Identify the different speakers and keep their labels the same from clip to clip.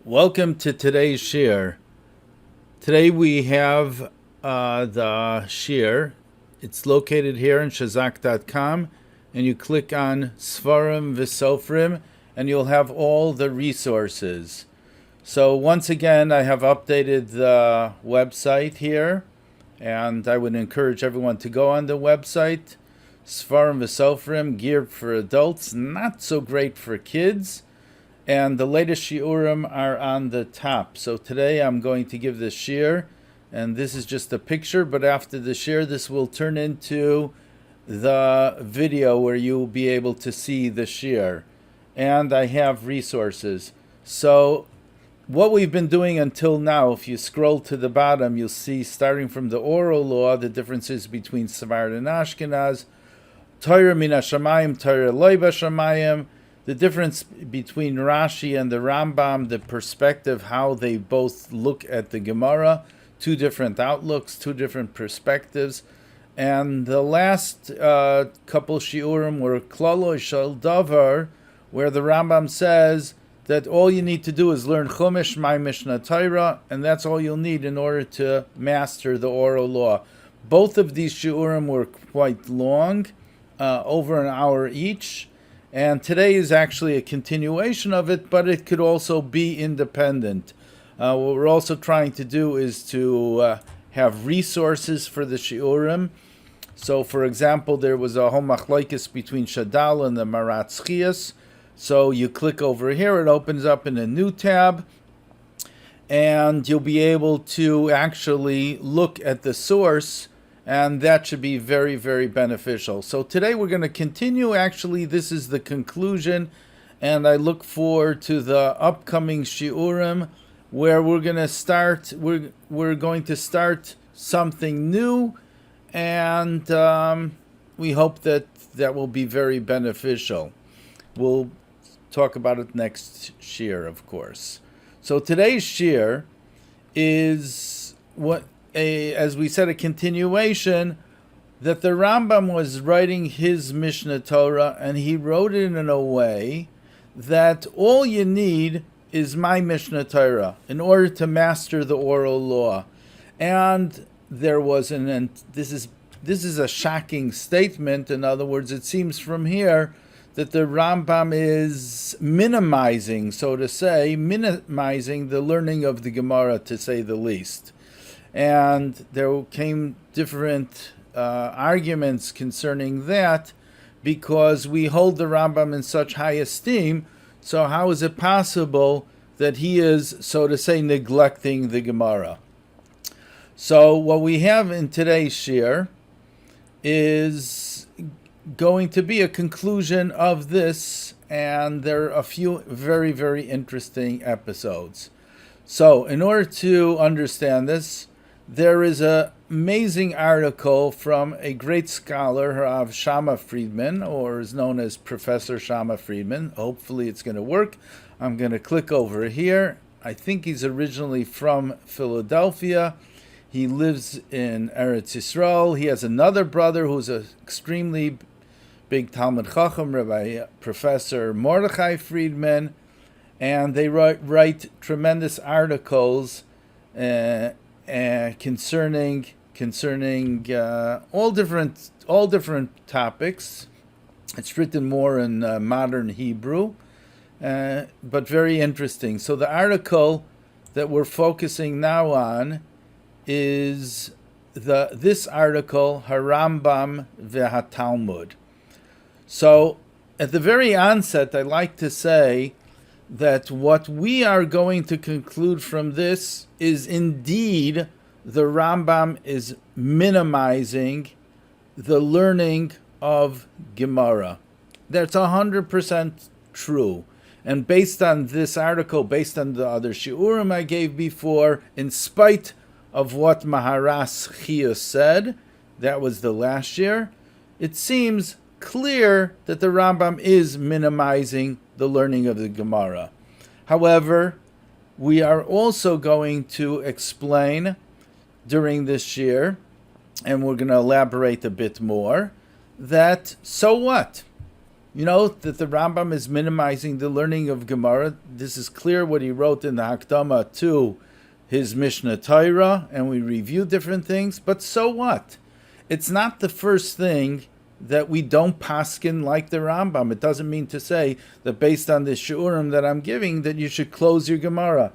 Speaker 1: Welcome to today's shir. Today we have the shir. It's located here in shazak.com, and you click on Sfarim, וסופרים, and you'll have all the resources. So once again, I have updated the website here, and I would encourage everyone to go on the website. Sfarim, וסופרים, geared for adults, not so great for kids. And the latest shiurim are on the top. So today I'm going to give the shir, and this is just a picture, but after the shir, this will turn into the video where you'll be able to see the shir. And I have resources. So what we've been doing until now, if you scroll to the bottom, you'll see, starting from the oral law, the differences between Sephardim and Ashkenaz, Torah min hashamayim, Torah loy b'shamayim, the difference between Rashi and the Rambam, the perspective, how they both look at the Gemara, two different outlooks, two different perspectives. And the last couple shiurim were Klalo Shel Davar, where the Rambam says that all you need to do is learn Chumash, my Mishnah Torah, and that's all you'll need in order to master the oral law. Both of these shiurim were quite long, over an hour each. And today is actually a continuation of it, but it could also be independent. What we're also trying to do is to have resources for the shiurim. So, for example, there was a whole machlokes between Shadal and the Maratz Chias. So you click over here, it opens up in a new tab, and you'll be able to actually look at the source, and that should be very, very beneficial. So today we're going to continue. Actually, this is the conclusion, and I look forward to the upcoming shiurim, where we're going to start. We're going to start something new, and we hope that will be very beneficial. We'll talk about it next shir, of course. So today's shir is as we said, a continuation, that the Rambam was writing his Mishnah Torah, and he wrote it in a way that all you need is my Mishnah Torah in order to master the oral law. And there was this is a shocking statement. In other words, it seems from here that the Rambam is minimizing, so to say, the learning of the Gemara, to say the least. And there came different arguments concerning that, because we hold the Rambam in such high esteem. So how is it possible that he is, so to say, neglecting the Gemara? So what we have in today's shir is going to be a conclusion of this, and there are a few very, very interesting episodes. So in order to understand this, there is an amazing article from a great scholar, Rav Shama Friedman, or is known as Professor Shama Friedman. Hopefully it's going to work. I'm going to click over here. I think he's originally from Philadelphia. He lives in Eretz Yisrael. He has another brother who's an extremely big Talmud Chacham, Rabbi Professor Mordechai Friedman, and they write tremendous articles concerning all different topics. It's written more in modern Hebrew, but very interesting. So the article that we're focusing now on is this article, HaRambam v'Talmud. So at the very onset, I'd like to say that what we are going to conclude from this is indeed the Rambam is minimizing the learning of Gemara. That's 100% true. And based on this article, based on the other shiurim I gave before, in spite of what Maharas Chias said, that was the last year, it seems clear that the Rambam is minimizing the learning of the Gemara. However, we are also going to explain during this year, and we're going to elaborate a bit more, that so what? You know that the Rambam is minimizing the learning of Gemara. This is clear what he wrote in the Hakdama to his Mishnah Torah, and we review different things. But so what? It's not the first thing that we don't paskin like the Rambam. It doesn't mean to say that based on the shiurim that I'm giving that you should close your Gemara.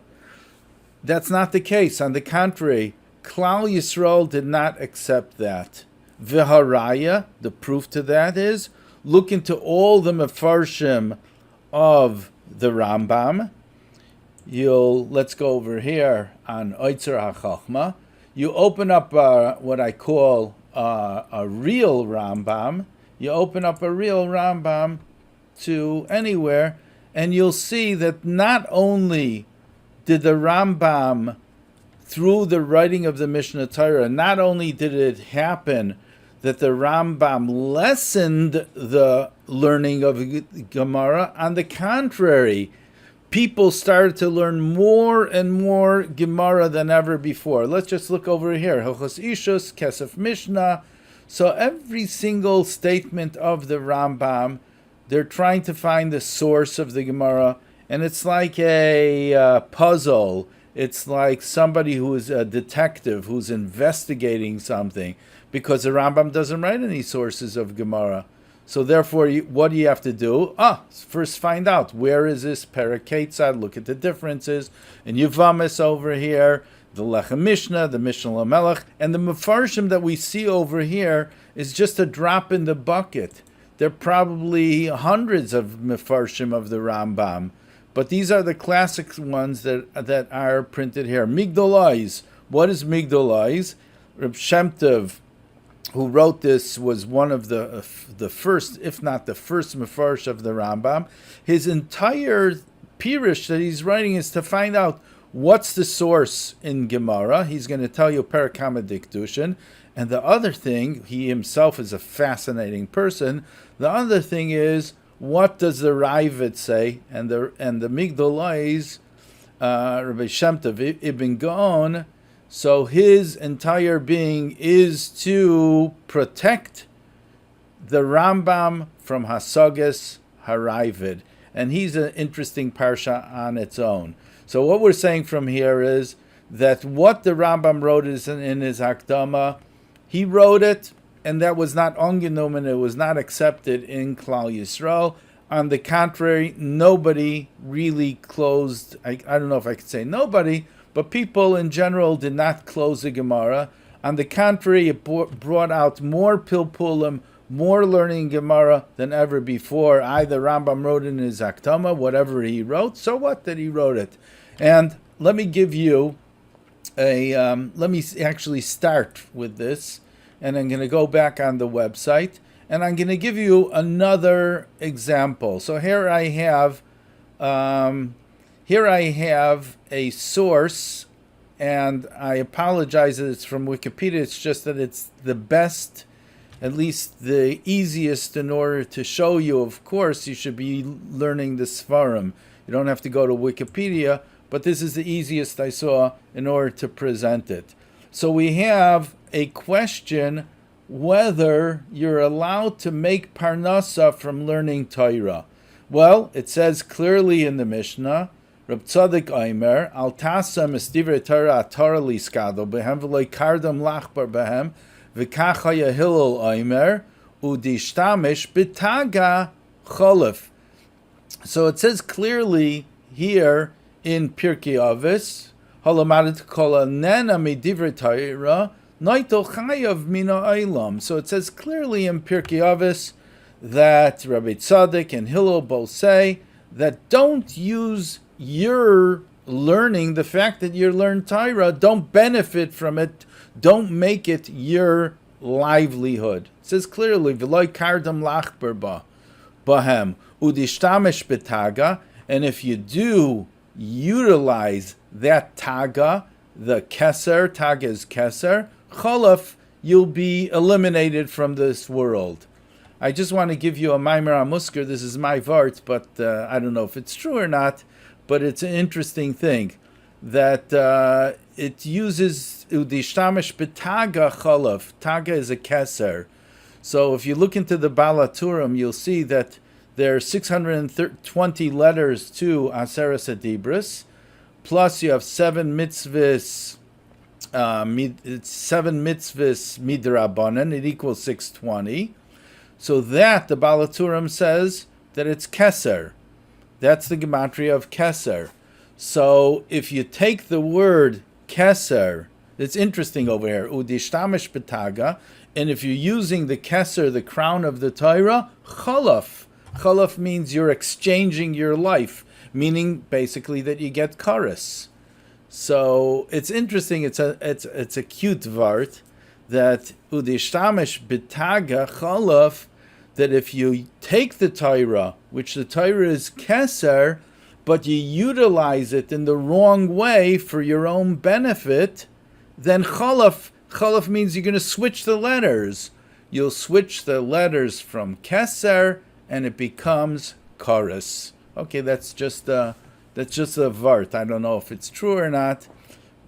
Speaker 1: That's not the case. On the contrary, Klal Yisrael did not accept that. V'haraya, the proof to that is, look into all the mefarshim of the Rambam. Let's go over here on Oitzer HaChochma. You open up what I call a real Rambam. You open up a real Rambam to anywhere, and you'll see that not only did the Rambam, through the writing of the Mishnah Torah, not only did it happen that the Rambam lessened the learning of Gemara, on the contrary, people started to learn more and more Gemara than ever before. Let's just look over here. Hilchos Ishus, Kesef Mishnah. So every single statement of the Rambam, they're trying to find the source of the Gemara, and it's like a puzzle. It's like somebody who is a detective who's investigating something, because the Rambam doesn't write any sources of Gemara. So therefore, what do you have to do? First find out, where is this Perek, look at the differences. And Yevamis over here, the Lechem Mishnah, the Mishnah Lamelech, and the Mefarshim that we see over here is just a drop in the bucket. There are probably hundreds of Mefarshim of the Rambam, but these are the classic ones that are printed here. Migdolais. What is Migdolais? Reb Shem Tov, who wrote this, was one of the first, if not the first, Mefarsh of the Rambam. His entire Pirush that he's writing is to find out what's the source in Gemara. He's going to tell you Perek Dikdushin. And the other thing, he himself is a fascinating person. The other thing is, what does the Ravid say? And the Migdolais, Rabbi Shem Tov Ibn Gaon, so his entire being is to protect the Rambam from Hasagas HaRavid. And he's an interesting parsha on its own. So what we're saying from here is that what the Rambam wrote is in his Hakdama, he wrote it, and that was not ongenommen, it was not accepted in Klal Yisrael. On the contrary, nobody really closed, I don't know if I could say nobody, but people in general did not close the Gemara. On the contrary, it brought out more pilpulim, more learning Gemara than ever before. The Rambam wrote in his Hakdama, whatever he wrote, so what that he wrote it. And let me give you let me actually start with this, and I'm going to go back on the website, and I'm going to give you another example. So here I have a source, and I apologize that it's from Wikipedia. It's just that it's the best, at least the easiest, in order to show you. Of course, you should be learning the Sfarim. You don't have to go to Wikipedia, but this is the easiest I saw in order to present it. So we have a question whether you're allowed to make parnasa from learning Torah. Well, it says clearly in the Mishnah, Reb Tzadik Omer, Al Tasa Misdivrei Torah Torah Liskado Behem V'Loi Kardam Lachbar Behem V'Kach Haya Hillel Omer Udishtamish B'Taga Cholef. So it says clearly here in Pirkei Avos, Halamadet Kol Nena Midivrei Torah Noito Chayav Mina Olam. So it says clearly in Pirkei Avos that Rabbi Tzadik and Hillel both say that don't use your learning, the fact that you learn Torah, don't benefit from it, don't make it your livelihood. It says clearly, V'loi kardam lachbar bahem udishtamish betaga, and if you do utilize that taga, the keser, taga is keser, cholaf, you'll be eliminated from this world. I just want to give you a maimer amusker. This is my vart, but I don't know if it's true or not. But it's an interesting thing that it uses udishtamish betaga cholaf. Taga is a keser. So if you look into the Balaturim, you'll see that There are 620 letters to Aseres Adibris, plus you have 7 mitzvahs, 7 mitzvahs midrabanan. It equals 620. So that, the Baal HaTurim says, that it's Keser. That's the gematria of Keser. So if you take the word Keser, it's interesting over here, udishtamish betaga, and if you're using the Keser, the crown of the Torah, chalaf. Chalaf means you're exchanging your life, meaning basically that you get karas. So it's interesting. It's a cute vart that udishtamish betaga chalaf. That if you take the Torah, which the Torah is Keser, but you utilize it in the wrong way for your own benefit, then chalaf means you're going to switch the letters. You'll switch the letters from Keser, and it becomes Karas. Okay, that's just a vart. I don't know if it's true or not,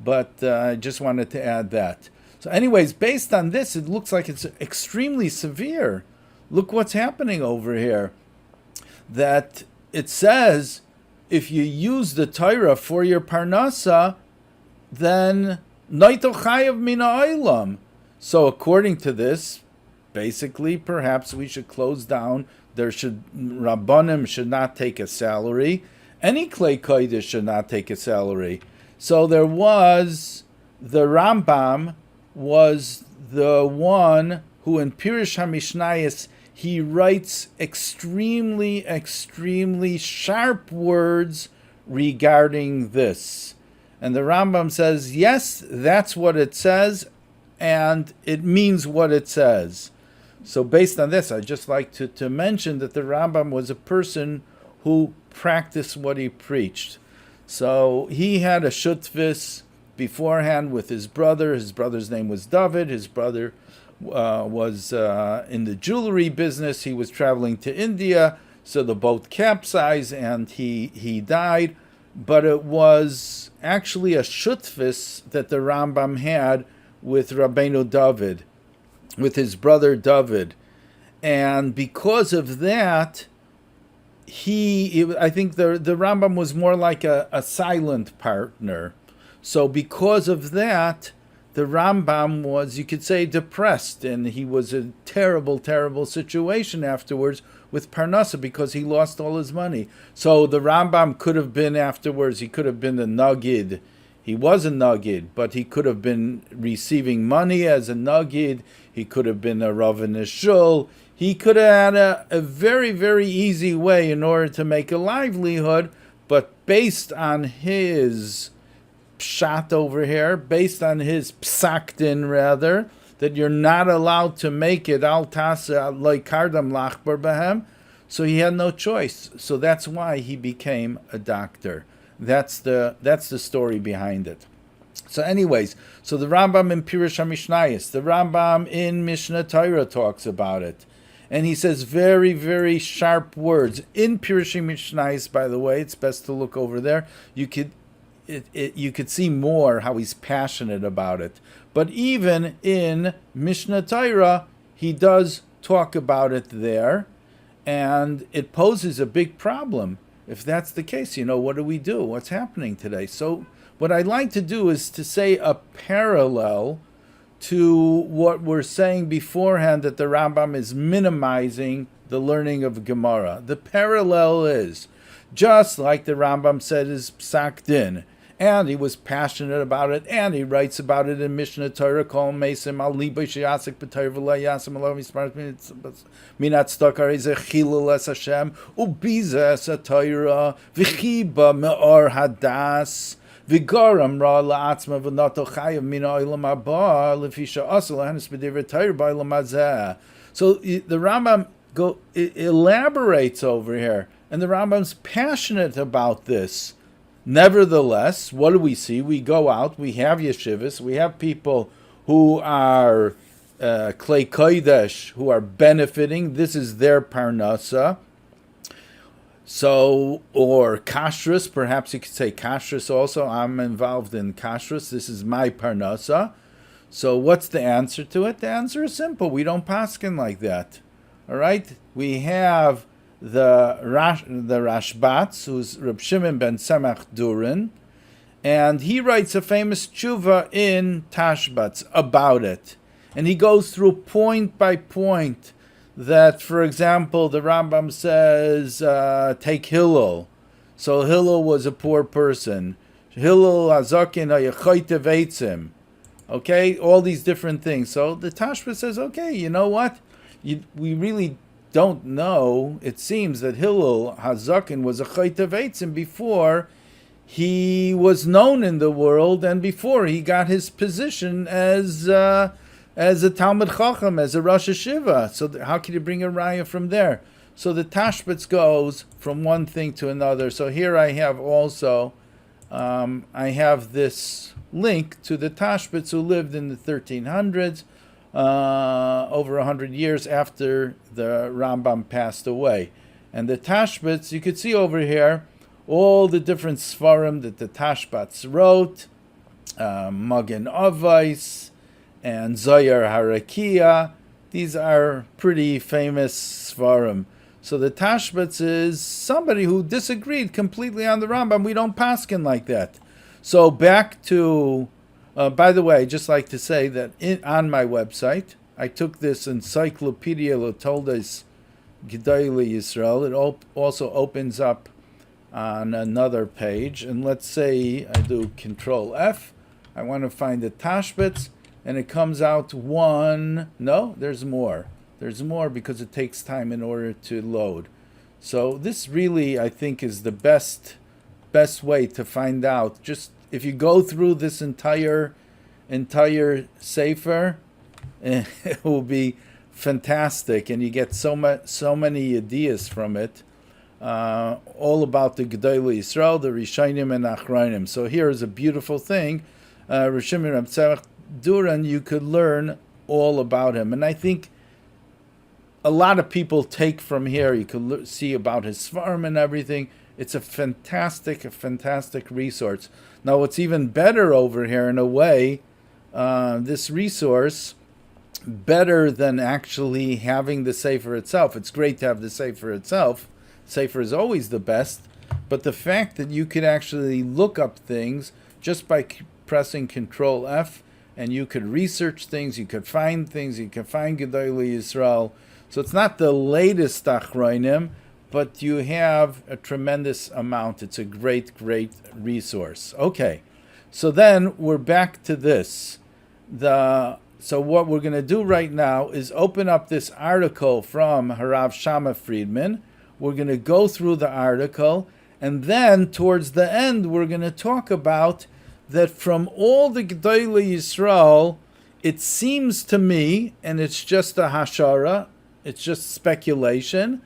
Speaker 1: but I just wanted to add that. So anyways, based on this, it looks like it's extremely severe. Look what's happening over here. That it says, if you use the Torah for your parnasa, then naito chayav min ha'olam. So according to this, basically, perhaps we should close down. Rabbanim should not take a salary. Any klei kodesh should not take a salary. So there was, the Rambam was the one who in Pirush HaMishnayos, he writes extremely sharp words regarding this. And the Rambam says, yes, that's what it says, and it means what it says. So based on this, I'd just like to mention that the Rambam was a person who practiced what he preached. So he had a shutvis beforehand with his brother. His brother's name was David. His brother was in the jewelry business. He was traveling to India, so the boat capsized and he died. But it was actually a shutvis that the Rambam had with Rabbeinu David, with his brother David. And because of that, I think the Rambam was more like a silent partner. So because of that, the Rambam was, you could say, depressed, and he was a terrible situation afterwards with Parnasa because he lost all his money. So the Rambam could have been afterwards, he could have been a Nagid. He was a Nagid, but he could have been receiving money as a Nagid. He could have been a Rav in a shul. He could have had a very easy way in order to make a livelihood, but based on his pshat over here, based on his psakdin rather, that you're not allowed to make it al tasa like kardam lachbar bahem, so he had no choice. So that's why he became a doctor. That's the story behind it. So anyways, so the Rambam in Pirush HaMishnayos, the Rambam in Mishnah Torah talks about it. And he says very sharp words. In Pirush HaMishnayos, by the way, it's best to look over there. You could see more how he's passionate about it. But even in Mishnah Torah, he does talk about it there, and it poses a big problem. If that's the case, what do we do? What's happening today? So what I'd like to do is to say a parallel to what we're saying beforehand, that the Rambam is minimizing the learning of Gemara. The parallel is, just like the Rambam said is psak din, and he was passionate about it, and he writes about it in Mishnah Torah, Kol Mesim Al Liba Sheyasik B'Torah V'Lo Yasem Alo Mismar Minat Stakar Is Chilul Es Hashem Ubiza Es HaTorah V'Chiba Me'or Hadas V'Garam Ra La'atzma V'Nato Chayav Min Ha'olam Haba L'Fi She'asa L'Hanis B'Divrei Torah B'Olam Hazeh. So the Rambam elaborates over here, and the Rambam's passionate about this. Nevertheless, what do we see? We go out, we have yeshivas, we have people who are klei kodesh, who are benefiting. This is their parnasa. So, or kashrus, perhaps you could say kashrus also. I'm involved in kashrus. This is my parnasa. So what's the answer to it? The answer is simple. We don't paskin like that. All right? We have the Rashbatz, who's Reb Shimon ben Semach Durin, and he writes a famous tshuva in Tashbats about it. And he goes through point by point that, for example, the Rambam says, take Hillel. So Hillel was a poor person. Hillel hazakin hayachoyte veitzim. Okay, all these different things. So the Tashbats says, okay, you know what? We really don't know. It seems that Hillel hazakin was a choyte veitzim before he was known in the world and before he got his position as a Talmud Chacham, as a Rosh Hashiva. So how can you bring a raya from there? So the Tashbats goes from one thing to another. So here I have also, I have this link to the Tashbats who lived in the 1300s, over 100 years after the Rambam passed away. And the Tashbats, you could see over here, all the different Sfarim that the Tashbats wrote, Magen Avos, and Zohar Harakia. These are pretty famous Sfarim. So the Tashbats is somebody who disagreed completely on the Rambam. We don't paskin like that. So back to, by the way, I'd just like to say that on my website, I took this Encyclopedia Lotoldes Gedolei Yisrael. It also opens up on another page. And let's say I do Control F. I want to find the Tashbats. And it comes out one. No, there's more. There's more because it takes time in order to load. So this really, I think, is the best way to find out. Just if you go through this entire sefer, it will be fantastic, and you get so many ideas from it. All about the Gedolei Yisrael, the Rishonim and Achronim. So here is a beautiful thing. Rishim Reb Tzemach Duran, you could learn all about him. And I think a lot of people take from here, you could see about his Sefarim and everything. It's a fantastic resource. Now, what's even better over here, in a way, this resource, better than actually having the Sefer itself. It's great to have the Sefer itself. Sefer is always the best. But the fact that you could actually look up things just by pressing Control F, and you could research things, you could find things, you could find Gedolei Yisrael. So it's not the latest Achronim, but you have a tremendous amount. It's a great resource. Okay, so then we're back to this. So what we're going to do right now is open up this article from Harav Shama Friedman. We're going to go through the article, and then towards the end we're going to talk about that from all the Gedolei Yisrael, it seems to me, and it's just a hashara, it's just speculation,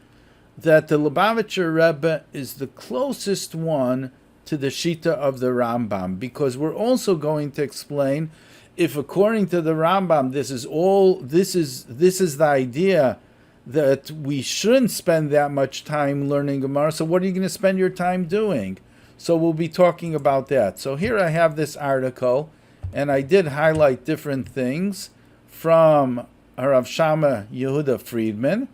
Speaker 1: that the Lubavitcher Rebbe is the closest one to the Shita of the Rambam, because we're also going to explain if, according to the Rambam, this is the idea that we shouldn't spend that much time learning Gemara. So what are you going to spend your time doing? So we'll be talking about that. So here I have this article, and I did highlight different things from Rav Shama Yehuda Friedman.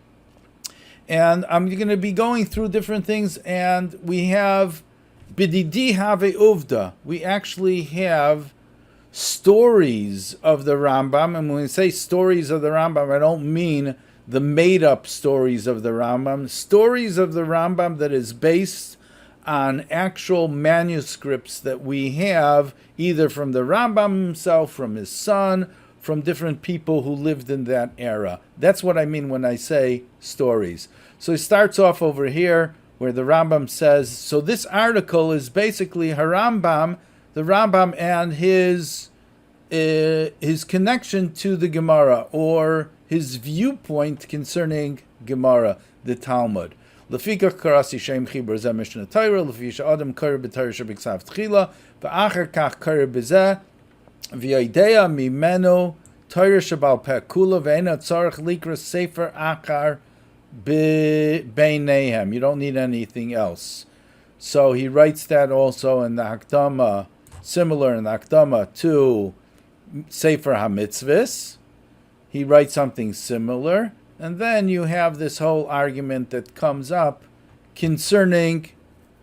Speaker 1: And I'm going to be going through different things, and we have Bididi Have Uvda. We actually have stories of the Rambam. And when we say stories of the Rambam, I don't mean the made-up stories of the Rambam. Stories of the Rambam that is based on actual manuscripts that we have, either from the Rambam himself, from his son, from different people who lived in that era. That's what I mean when I say stories. So he starts off over here where the Rambam says, so this article is basically HaRambam, the Rambam and his connection to the Gemara, or his viewpoint concerning Gemara, the Talmud. Lefikach karasi shem chibur zeh mishnah Torah, lefi she'adam karer b'Torah shebiksav tchila, v'acher kach karer b'zeh, v'yodea mimenu Torah shebal peh kula, ve'ena tzarech likra sefer achar b'beinehem. You don't need anything else. So he writes that also in the Hakdama, similar in the Hakdama to Sefer HaMitzvahs. He writes something similar. And then you have this whole argument that comes up concerning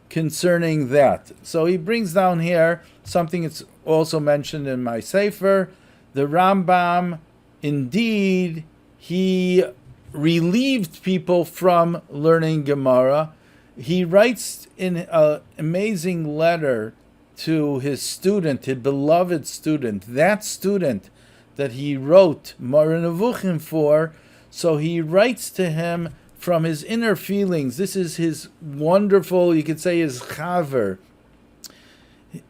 Speaker 1: that. So he brings down here something that's also mentioned in my Sefer. The Rambam, indeed, he relieved people from learning Gemara. He writes in an amazing letter to his student, his beloved student, that student that he wrote Moreh Nevuchim for. So he writes to him from his inner feelings. This is his wonderful, you could say his chaver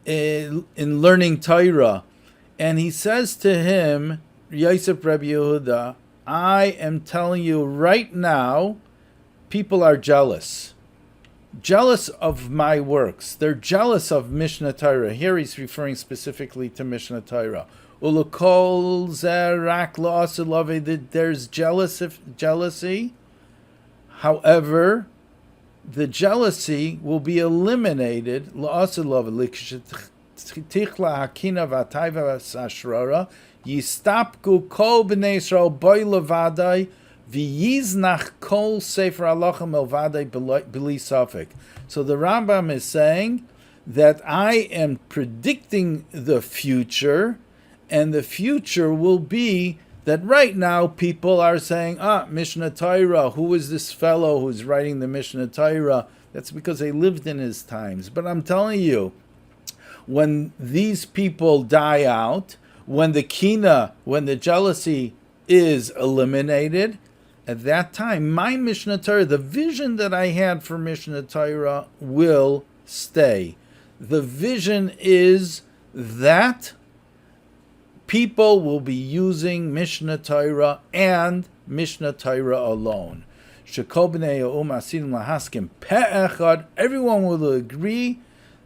Speaker 1: in learning Torah. And he says to him, Yosef Rabbi Yehuda, I am telling you right now, people are jealous of my works. They're jealous of Mishnah Torah. Here he's referring specifically to Mishnah Torah. Ulukol zerak la'asilave, there's jealousy. However, the jealousy will be eliminated. La'asilave tichla hakina v'atayva v'sashrara yistapku kol b'nei Yisrael boy levadai v'yiznach kol sefer halachim elvadai b'li safek. So the Rambam is saying that I am predicting the future, and the future will be that right now people are saying, Mishnah Torah, who is this fellow who's writing the Mishnah Torah? That's because they lived in his times. But I'm telling you, when these people die out, when the kina, when the jealousy is eliminated, at that time, my Mishnah Torah, the vision that I had for Mishnah Torah will stay. The vision is that people will be using Mishnah Torah and Mishnah Torah alone. Everyone will agree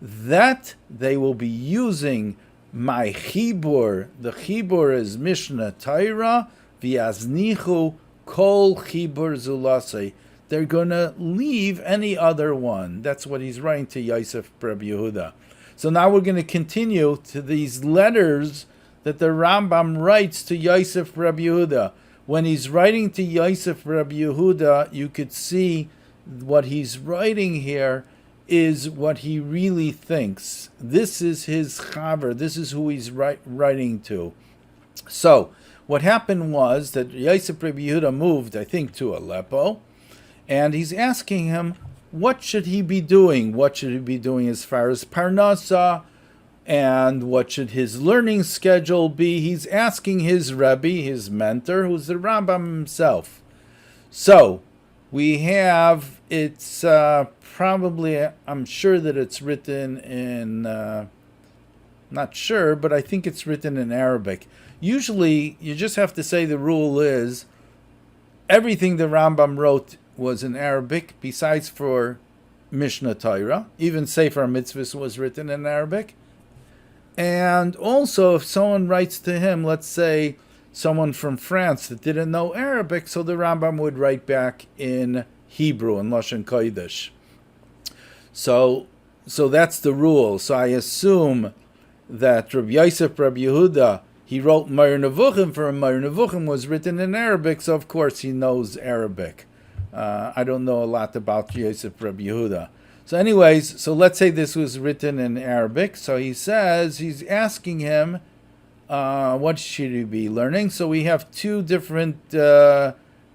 Speaker 1: that they will be using my chibur. The chibur is Mishnah Torah, v'yaznichu kol chibur zulasei. They're going to leave any other one. That's what he's writing to Yosef Rabbi Yehuda. So now we're going to continue to these letters that the Rambam writes to Yosef Rabbi Yehuda. When he's writing to Yosef Rabbi Yehuda, you could see what he's writing here is what he really thinks. This is his chaver. This is who he's writing to. So what happened was that Yosef Rabbi Yehuda moved, I think, to Aleppo, and he's asking him, what should he be doing? What should he be doing as far as Parnasa? And what should his learning schedule be? He's asking his Rabbi, his mentor, who's the Rambam himself. So we have, it's probably, I'm sure that it's written in, not sure, but I think it's written in Arabic. Usually, you just have to say the rule is, everything the Rambam wrote was in Arabic, besides for Mishnah Torah. Even Sefer Mitzvahs was written in Arabic. And also, if someone writes to him, let's say someone from France that didn't know Arabic, so the Rambam would write back in Hebrew, in Lashon Kodesh. So that's the rule. So I assume that Rabbi Yosef Rabbi Yehuda, he wrote Moreh Nevuchim for him. Moreh Nevuchim was written in Arabic, so of course he knows Arabic. I don't know a lot about Yosef Rabbi Yehuda. So anyways, so let's say this was written in Arabic. So he says, he's asking him, what should he be learning? So we have two different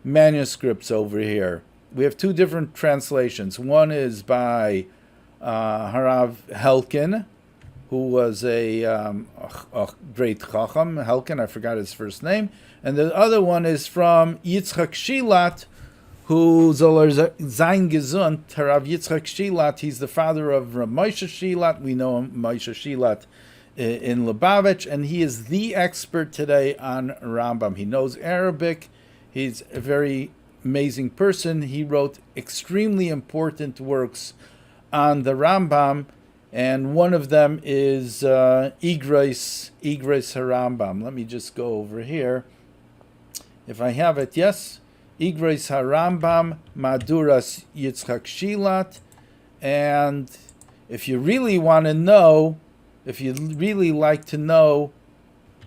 Speaker 1: manuscripts over here. We have two different translations. One is by Harav Helkin, who was a great chacham. Helkin, I forgot his first name. And the other one is from Yitzchak Shilat, who soll sein gesund, Harav Yitzchak Shilat. He's the father of Rav Moshe Shilat. We know him, Moshe Shilat, in Lubavitch, and he is the expert today on Rambam. He knows Arabic. He's a very amazing person. He wrote extremely important works on the Rambam, and one of them is Igros HaRambam. Let me just go over here. If I have it, yes. Igros HaRambam, Maduras Yitzchak Shilat. And if you really want to know, if you really like to know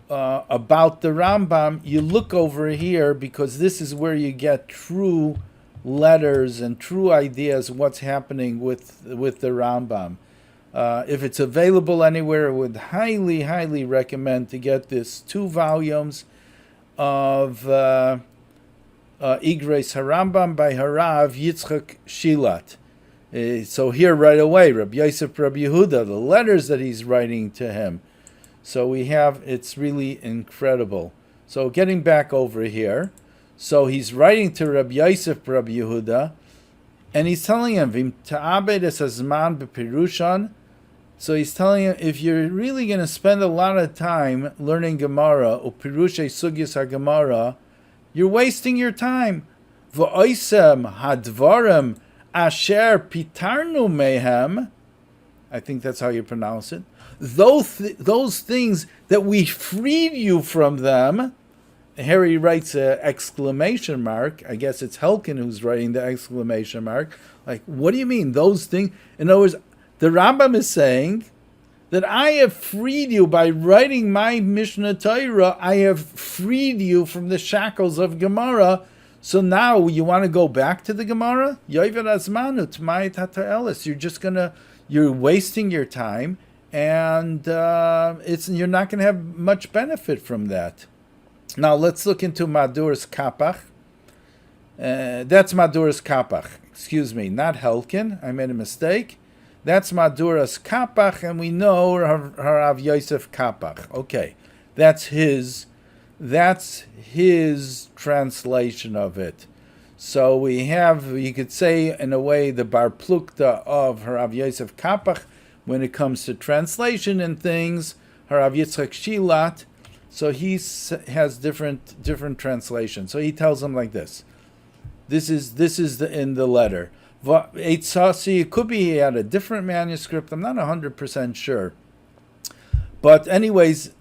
Speaker 1: about the Rambam, you look over here because this is where you get true letters and true ideas of what's happening with the Rambam. If it's available anywhere, I would highly, highly recommend to get this 2 volumes of Igres HaRambam by Harav Yitzchak Shilat. So here right away, Rabbi Yosef, Rabbi Yehuda, the letters that he's writing to him. So we have, it's really incredible. So getting back over here, so he's writing to Rabbi Yosef, Rabbi Yehuda, and he's telling him, Vim ta'abed es hazman b'pirushan. So he's telling him, if you're really going to spend a lot of time learning Gemara, or pirushay sugyas ha-Gemara, you're wasting your time. V'oisem hadvarim asher pitarnu mehem. I think that's how you pronounce it. Those things that we freed you from them. Harry writes an exclamation mark. I guess it's Helkin who's writing the exclamation mark. Like, what do you mean, those things? In other words, the Rambam is saying that I have freed you by writing my Mishnah Torah. I have freed you from the shackles of Gemara. So now you want to go back to the Gemara? You're just you're wasting your time, and you're not going to have much benefit from that. Now let's look into Madur's Kapach. That's Madur's Kapach. Excuse me, not Helkin. I made a mistake. That's Madur's Kapach, and we know Harav Yosef Kapach. Okay, that's his translation of it. So we have, you could say in a way, the Bar Plukta of Harav Yosef Kapach when it comes to translation and things. Harav Yitzchak Shilat. So he has different translations. So he tells them like this. This is in the letter. It could be he had a different manuscript. I'm not 100% sure. But anyways,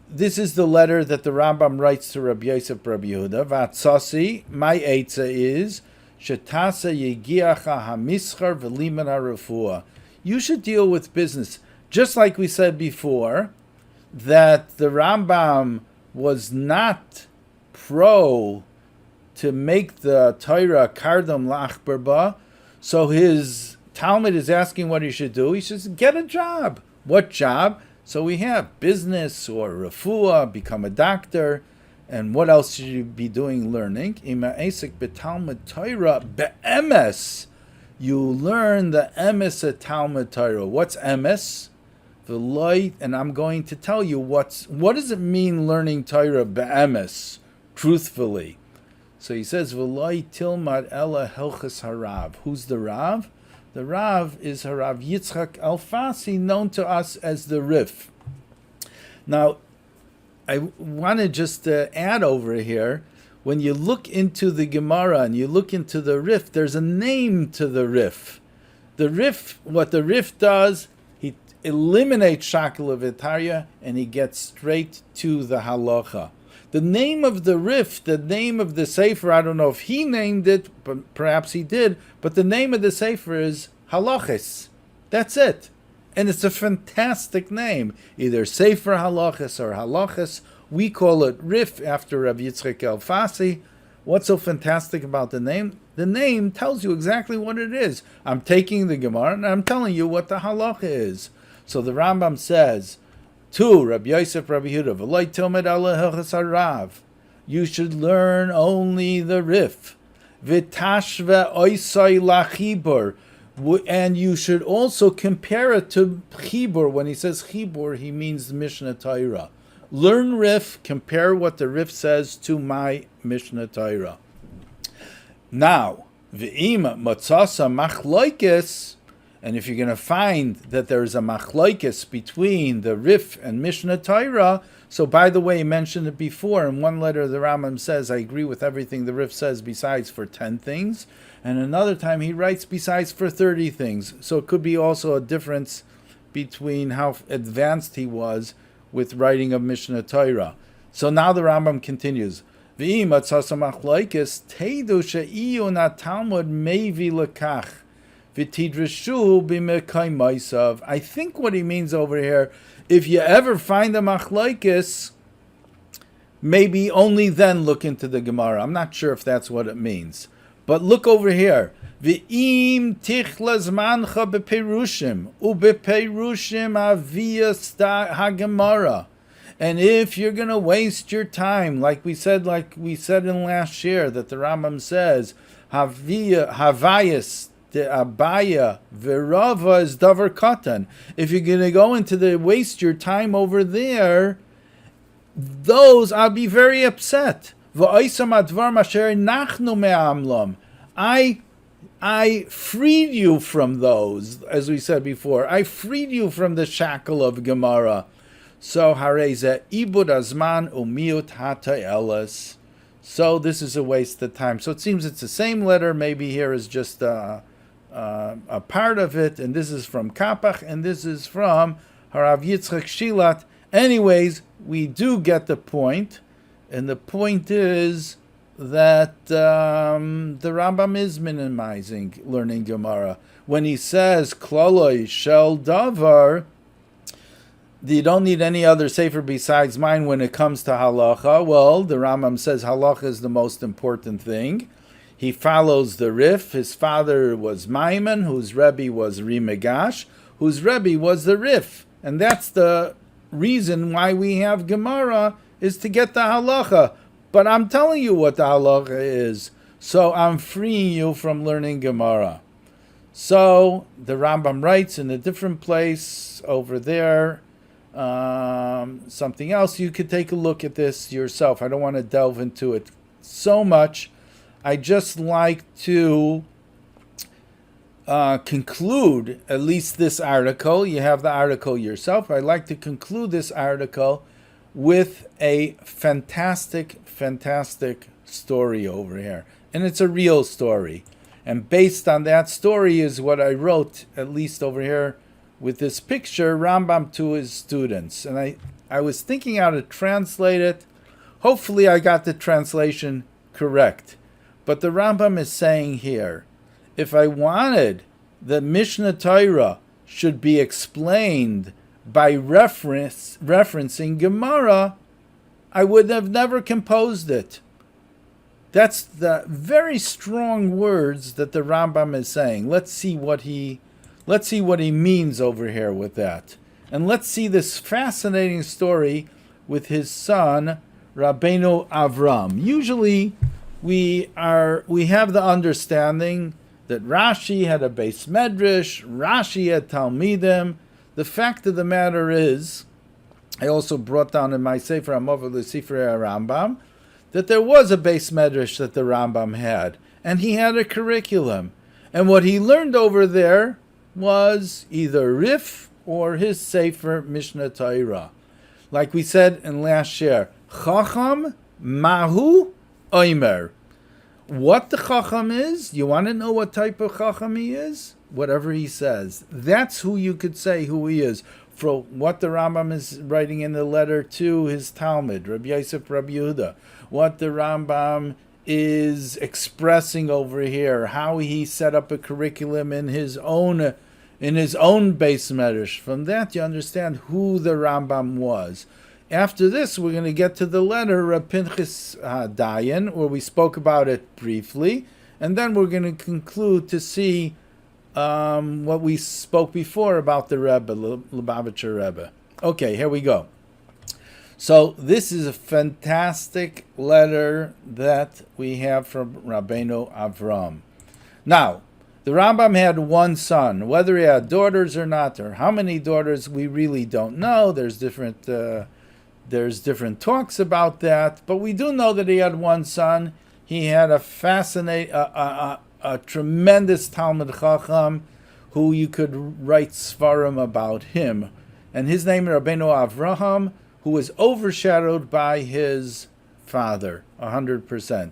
Speaker 1: this is the letter that the Rambam writes to Rabbi Yosef, Rabbi Yehuda. Vatsasi, my eitzah is shetasa yegiacha hamischar v'liman harefua. You should deal with business, just like we said before, that the Rambam was not pro to make the Torah kardom lachberba. So his Talmud is asking what he should do. He says, get a job. What job? So we have business or refuah, become a doctor. And what else should you be doing learning? Ima esek betalmud Torah be'emes. You learn the emes of Talmud Torah. What's emes? The light, and I'm going to tell you what does it mean learning Torah be'emes, truthfully. So he says, V'loi tilmad ela helchas harav. Who's the Rav? The Rav is Harav Yitzchak Alfasi, known to us as the Rif. Now, I want to just add over here, when you look into the Gemara and you look into the Rif, there's a name to the Rif. The Rif, what the Rif does, he eliminates Shakel of Itaria and he gets straight to the halacha. The name of the Rif, the name of the Sefer, I don't know if he named it, but perhaps he did, but the name of the Sefer is Halachis. That's it. And it's a fantastic name, either Sefer Halachis or Halachis. We call it Rif after Rabbi Yitzchak Alfasi. What's so fantastic about the name? The name tells you exactly what it is. I'm taking the Gemara and I'm telling you what the halacha is. So the Rambam says, to Rabbi Yosef, Rabbi Yehuda, v'loi tilmed ala hilchos harav. You should learn only the Rif. V'tashve oisai lachibur. And you should also compare it to Chibur. When he says Chibur, he means the Mishnah Torah. Learn Rif, compare what the Rif says to my Mishnah Torah. Now, v'im matzasa machloikis, and if you're going to find that there's a machloikis between the Rif and Mishnah Torah, so by the way, he mentioned it before, in one letter the Rambam says, I agree with everything the Rif says besides for 10 things, and another time he writes besides for 30 things. So it could be also a difference between how advanced he was with writing of Mishnah Torah. So now the Rambam continues, I think what he means over here, if you ever find a machlokes, maybe only then look into the Gemara. I'm not sure if that's what it means. But look over here. V'im tichla zmancha beperushim ubeperushim aviyas haGemara. And if you're going to waste your time, like we said in last year, that the Rambam says, Havayas the Abaya Virava is Davar Katan. If you're going to go into the waste your time over there, those I'll be very upset. I freed you from those, as we said before. I freed you from the shackle of Gemara. So hareze ibud azman umiut hatayelas. So this is a waste of time. So it seems it's the same letter. Maybe here is just a part of it, and this is from Kapach, and this is from Harav Yitzchak Shilat. Anyways, we do get the point, and the point is that the Rambam is minimizing learning Gemara when he says Kloloi Shel Davar. You don't need any other sefer besides mine when it comes to halacha. Well, the Rambam says halacha is the most important thing. He follows the Rif. His father was Maimon, whose Rebbe was Rimegash, whose Rebbe was the Rif. And that's the reason why we have Gemara, is to get the halacha. But I'm telling you what the halacha is, so I'm freeing you from learning Gemara. So the Rambam writes in a different place over there, something else. You could take a look at this yourself. I don't want to delve into it so much. I just like to conclude at least this article. You have the article yourself. I like to conclude this article with a fantastic story over here. And it's a real story. And based on that story is what I wrote, at least over here, with this picture, Rambam to his students. And I was thinking how to translate it. Hopefully I got the translation correct. But the Rambam is saying here, if I wanted the Mishnah Torah should be explained by referencing Gemara, I would have never composed it. That's the very strong words that the Rambam is saying. Let's see what he means over here with that. And let's see this fascinating story with his son, Rabbeinu Avram. Usually we have the understanding that Rashi had a Beis Medrash, Rashi had Talmidim. The fact of the matter is, I also brought down in my Sefer HaMovah lesipri HaRambam, that there was a Beis Medrash that the Rambam had, and he had a curriculum. And what he learned over there was either Rif or his Sefer Mishnah Torah. Like we said in last year, Chacham Mahu Oimer. What the Chacham is, you want to know what type of Chacham he is? Whatever he says. That's who you could say who he is. For what the Rambam is writing in the letter to his Talmud, Rabbi Yosef, Rabbi Yehuda. What the Rambam is expressing over here, how he set up a curriculum in his own Beis Medrash. From that you understand who the Rambam was. After this, we're going to get to the letter Reb Pinchas Dayan, where we spoke about it briefly, and then we're going to conclude to see what we spoke before about the Rebbe, Lubavitcher Rebbe. Okay, here we go. So this is a fantastic letter that we have from Rabbeinu Avram. Now, the Rambam had one son. Whether he had daughters or not, or how many daughters, we really don't know. There's different talks about that, but we do know that he had one son. He had a tremendous Talmud Chacham, who you could write Sfarim about him, and his name is Rabbeinu Avraham, who was overshadowed by his father 100%.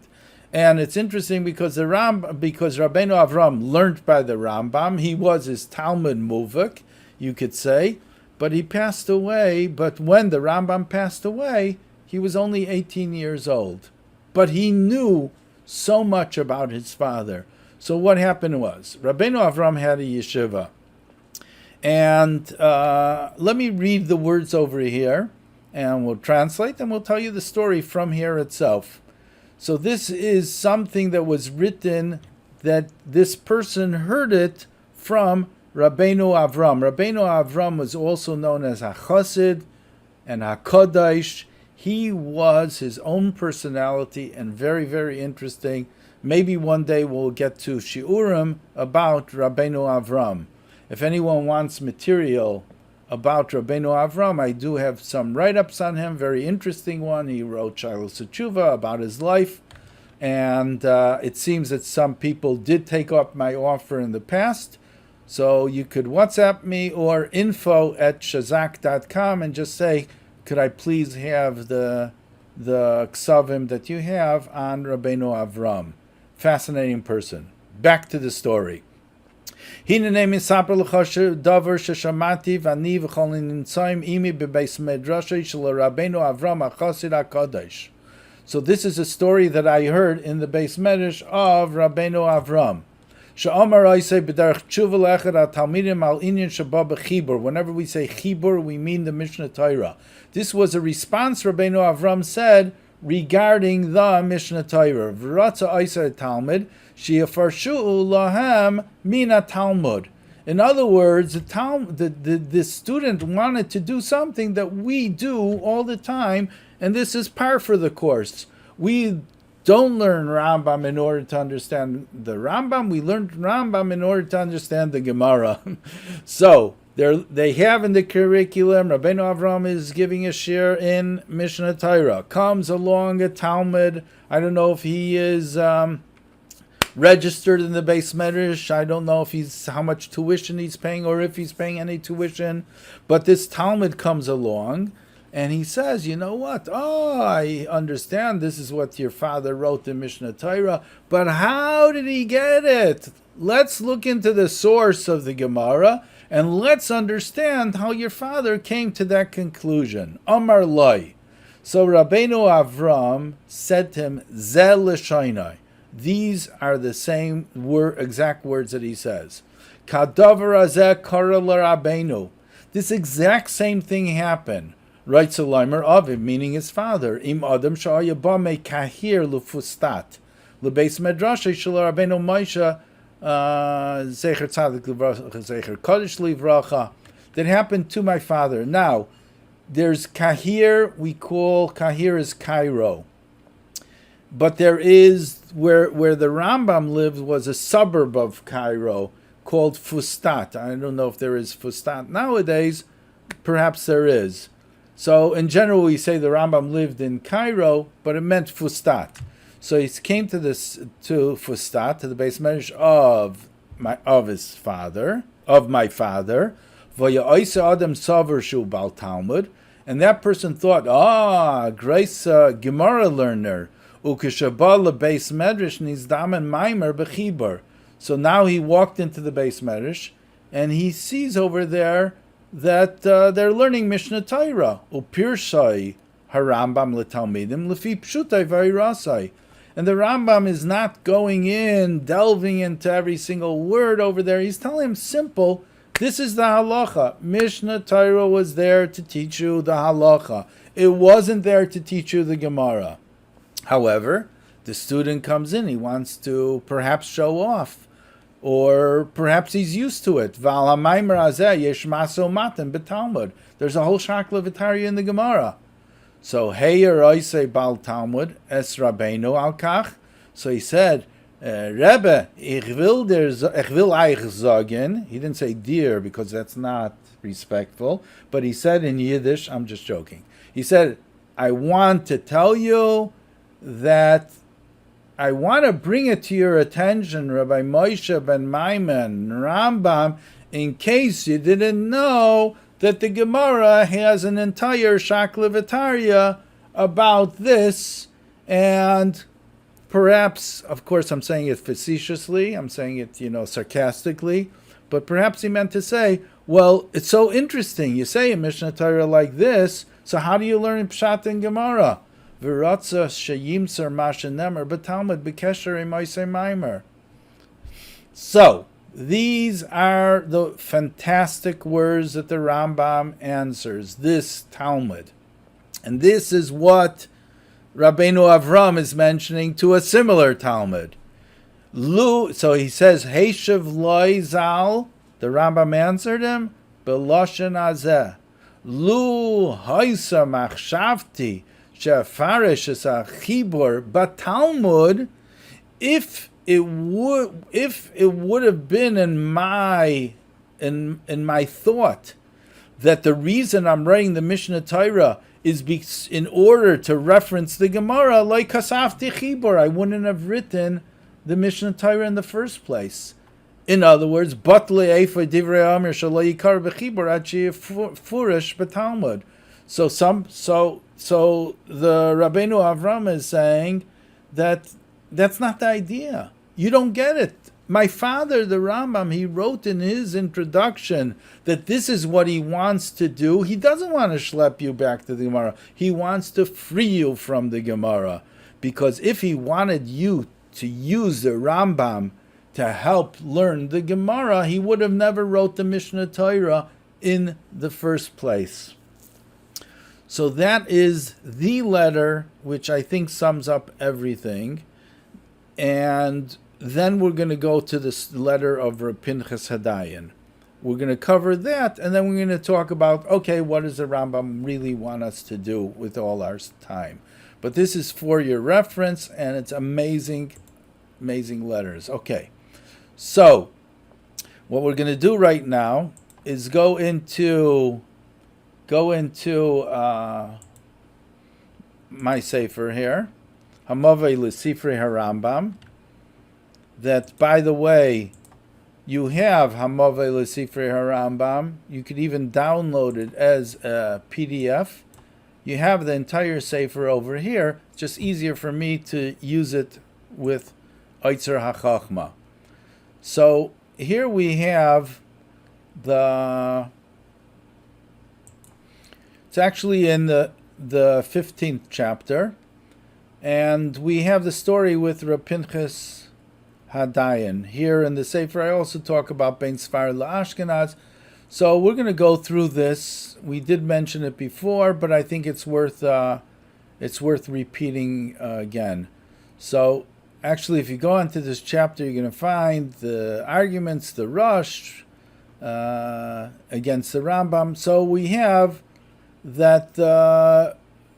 Speaker 1: And it's interesting because Rabbeinu Avram learned by the Rambam. He was his Talmud Muvak, you could say, but he passed away. But when the Rambam passed away, he was only 18 years old. But he knew so much about his father. So what happened was, Rabbeinu Avram had a yeshiva. And let me read the words over here. and we'll translate, and we'll tell you the story from here itself. So this is something that was written that this person heard it from Rabbeinu Avram. Rabbeinu Avram was also known as HaChassid and HaKodesh. He was his own personality and very, very interesting. Maybe one day we'll get to Shiurim about Rabbeinu Avram. If anyone wants material about Rabbeinu Avram, I do have some write-ups on him, very interesting one. He wrote Shilos Tshuva about his life. And it seems that some people did take up my offer in the past. So you could WhatsApp me or info@shazak.com and just say, could I please have the ksavim that you have on Rabbeinu Avram? Fascinating person. Back to the story. Hinene misaper l'chosher davar sheshamati v'ani v'chol nintzayim imi bebeis medrashay shel Rabbeinu Avram HaChassid HaKadosh. So this is a story that I heard in the Beis Medrash of Rabbeinu Avram. Whenever we say chibur, we mean the Mishnah Torah. This was a response Rabbeinu Avram said regarding the Mishnah Torah. In other words, the student wanted to do something that we do all the time, and this is par for the course. We don't learn Rambam in order to understand the Rambam. We learn Rambam in order to understand the Gemara. So they have in the curriculum, Rabbeinu Avram is giving a shir in Mishnah Torah. Comes along a Talmud. I don't know if he is registered in the Beis Medrash. I don't know if how much tuition he's paying or if he's paying any tuition. But this Talmud comes along. And he says, you know what? Oh, I understand this is what your father wrote in Mishnah Torah, but how did he get it? Let's look into the source of the Gemara, and let's understand how your father came to that conclusion. Amar Loi. So Rabbeinu Avram said to him, Zeh l'shainai. These are the same exact words that he says. Kadavar hazeh kara l'Rabbeinu. This exact same thing happened. Right, Solimer Aviv, meaning his father. Im Adam Sha'aya Bame Kahir Lufustat. Lebeis Medrashe Shel Rabbeinu Moshe Zecher Tzadik Livracha Zecher Kodesh Livracha. That happened to my father. Now, there's Kahir, we call Kahir is Cairo. But there is, where the Rambam lived was a suburb of Cairo called Fustat. I don't know if there is Fustat nowadays. Perhaps there is. So in general, we say the Rambam lived in Cairo, but it meant Fustat. So he came to Fustat, to the Beis Medrash of my father. And that person thought, grace Gemara learner. So now he walked into the Beis Medrash, and he sees over there that they're learning Mishnah Torah. HaRambam letalmidim lefi pshutai v'irasai. And the Rambam is not delving into every single word over there. He's telling him simple, this is the halacha. Mishnah Torah was there to teach you the halacha. It wasn't there to teach you the Gemara. However, the student comes in, he wants to perhaps show off. Or perhaps he's used to it. There's a whole shakla v'tarya in the Gemara. So, Bal Talmud es Rabbeinu al kach. So he said, Rebbe, ich will eich sagen. He didn't say dear because that's not respectful. But he said in Yiddish, I'm just joking. He said, I want to tell you that I want to bring it to your attention, Rabbi Moshe ben Maimon, Rambam, in case you didn't know that the Gemara has an entire shakla v'tarya about this, and perhaps, of course, I'm saying it facetiously, I'm saying it, sarcastically, but perhaps he meant to say, well, it's so interesting. You say a Mishnah Torah like this, so how do you learn Pshat and Gemara? So these are the fantastic words that the Rambam answers, this Talmud. And this is what Rabbeinu Avram is mentioning to a similar Talmud. So he says, Heishav loy zal, the Rambam answered him, Beloshen azeh. Lu haisa machshavti, shefarish es achibur, but Talmud, if it would have been in my thought that the reason I'm writing the Mishnah Torah is in order to reference the Gemara, like kasafti chibur, I wouldn't have written the Mishnah Torah in the first place. In other words, batle eifay divrei amir shelo yikar bechibur ad sheyifurish b'Talmud. So the Rabbeinu Avram is saying that that's not the idea. You don't get it. My father, the Rambam, he wrote in his introduction that this is what he wants to do. He doesn't want to schlep you back to the Gemara. He wants to free you from the Gemara. Because if he wanted you to use the Rambam to help learn the Gemara, he would have never wrote the Mishnah Torah in the first place. So that is the letter which I think sums up everything. And then we're going to go to this letter of Reb Pinchas Hadayan. We're going to cover that, and then we're going to talk about, okay, what does the Rambam really want us to do with all our time? But this is for your reference, and it's amazing, amazing letters. Okay, so what we're going to do right now is go into my sefer here, hamaveh lesifrei HaRambam. That, by the way, you have hamaveh lesifrei HaRambam. You could even download it as a PDF. You have the entire sefer over here. It's just easier for me to use it with Oitzer HaChachma. So here we have it's actually in the 15th chapter, and we have the story with Reb Pinchas Hadayan. Here in the Sefer, I also talk about Bein Sfar LaAshkenaz. So we're going to go through this. We did mention it before, but I think it's worth repeating again. So actually, if you go into this chapter, you're going to find the arguments, the rush against the Rambam. So we have that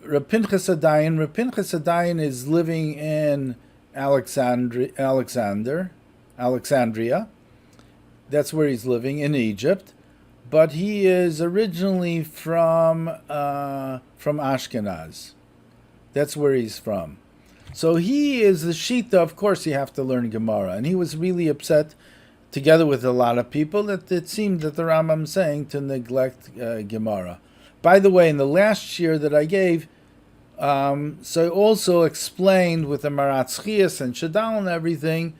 Speaker 1: Reb Pinchas Hadayan is living in Alexandria. That's where he's living, in Egypt. But he is originally from Ashkenaz. That's where he's from. So he is the Shita, of course you have to learn Gemara. And he was really upset, together with a lot of people, that it seemed that the Rambam saying to neglect Gemara. By the way, in the last year that I gave, so I also explained with the Maratzchias and Shadal and everything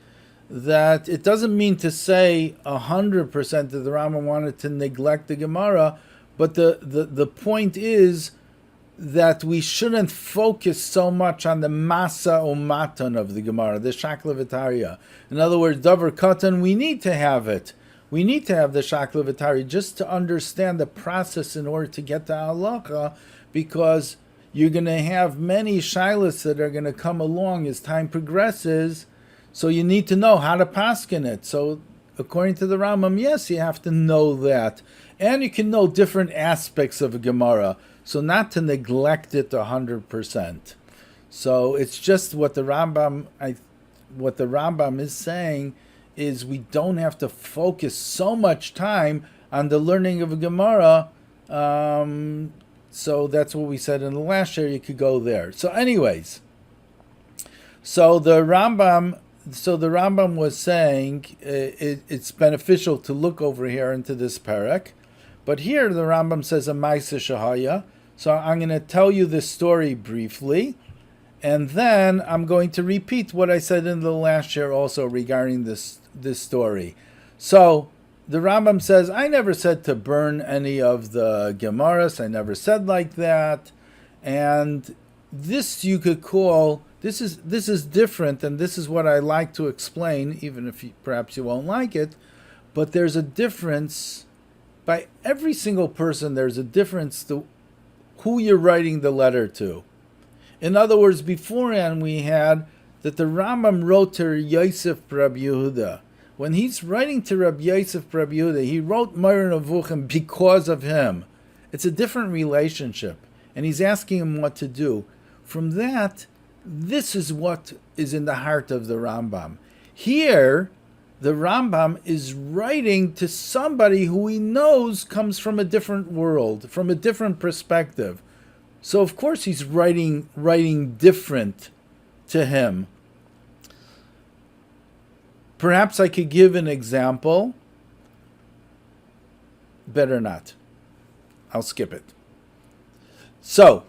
Speaker 1: that it doesn't mean to say 100% that the Rambam wanted to neglect the Gemara, but the point is that we shouldn't focus so much on the masa or matan of the Gemara, the shakla v'tarya. In other words, davar katan, we need to have it. We need to have the shakla v'tarya just to understand the process in order to get to halacha, because you're going to have many shilas that are going to come along as time progresses, so you need to know how to paskin it. So according to the Rambam, yes, you have to know that. And you can know different aspects of a Gemara, so not to neglect it 100%. So it's just what the Rambam is saying is we don't have to focus so much time on the learning of a Gemara. So that's what we said in the last year. You could go there. So anyways, so the Rambam was saying it's beneficial to look over here into this parak. But here the Rambam says a Maisa Shahaya. So I'm going to tell you this story briefly, and then I'm going to repeat what I said in the last year also regarding this story. So the Rambam says, I never said to burn any of the Gemaras. I never said like that. And this you could call, this is different, and this is what I like to explain, even if perhaps you won't like it. But there's a difference. By every single person, there's a difference to who you're writing the letter to. In other words, beforehand we had that the Rambam wrote to Yosef Rabbi Yehuda. When he's writing to Rabbi Yosef Rabbi Yehuda, he wrote Moreh Nevuchim because of him. It's a different relationship, and he's asking him what to do. From that, this is what is in the heart of the Rambam. Here, the Rambam is writing to somebody who he knows comes from a different world, from a different perspective. So of course he's writing different to him. Perhaps I could give an example. Better not. I'll skip it. So,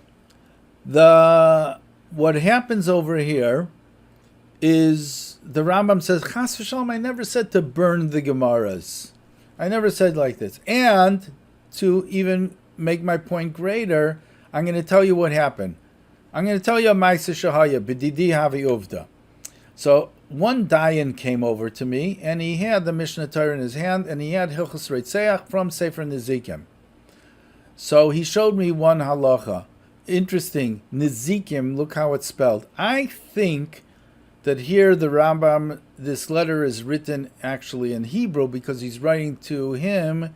Speaker 1: what happens over here is the Rambam says, Chas v'shalom, I never said to burn the Gemaras. I never said like this. And to even make my point greater, I'm going to tell you what happened. I'm going to tell you a Ma'aseh Shahaya, b'didi havi uvda. So one Dayan came over to me, and he had the Mishnah Torah in his hand, and he had Hilchos Reitzeach from Sefer Nezikim. So he showed me one halacha. Interesting, Nezikim, look how it's spelled. I think that here the Rambam, this letter is written actually in Hebrew because he's writing to him,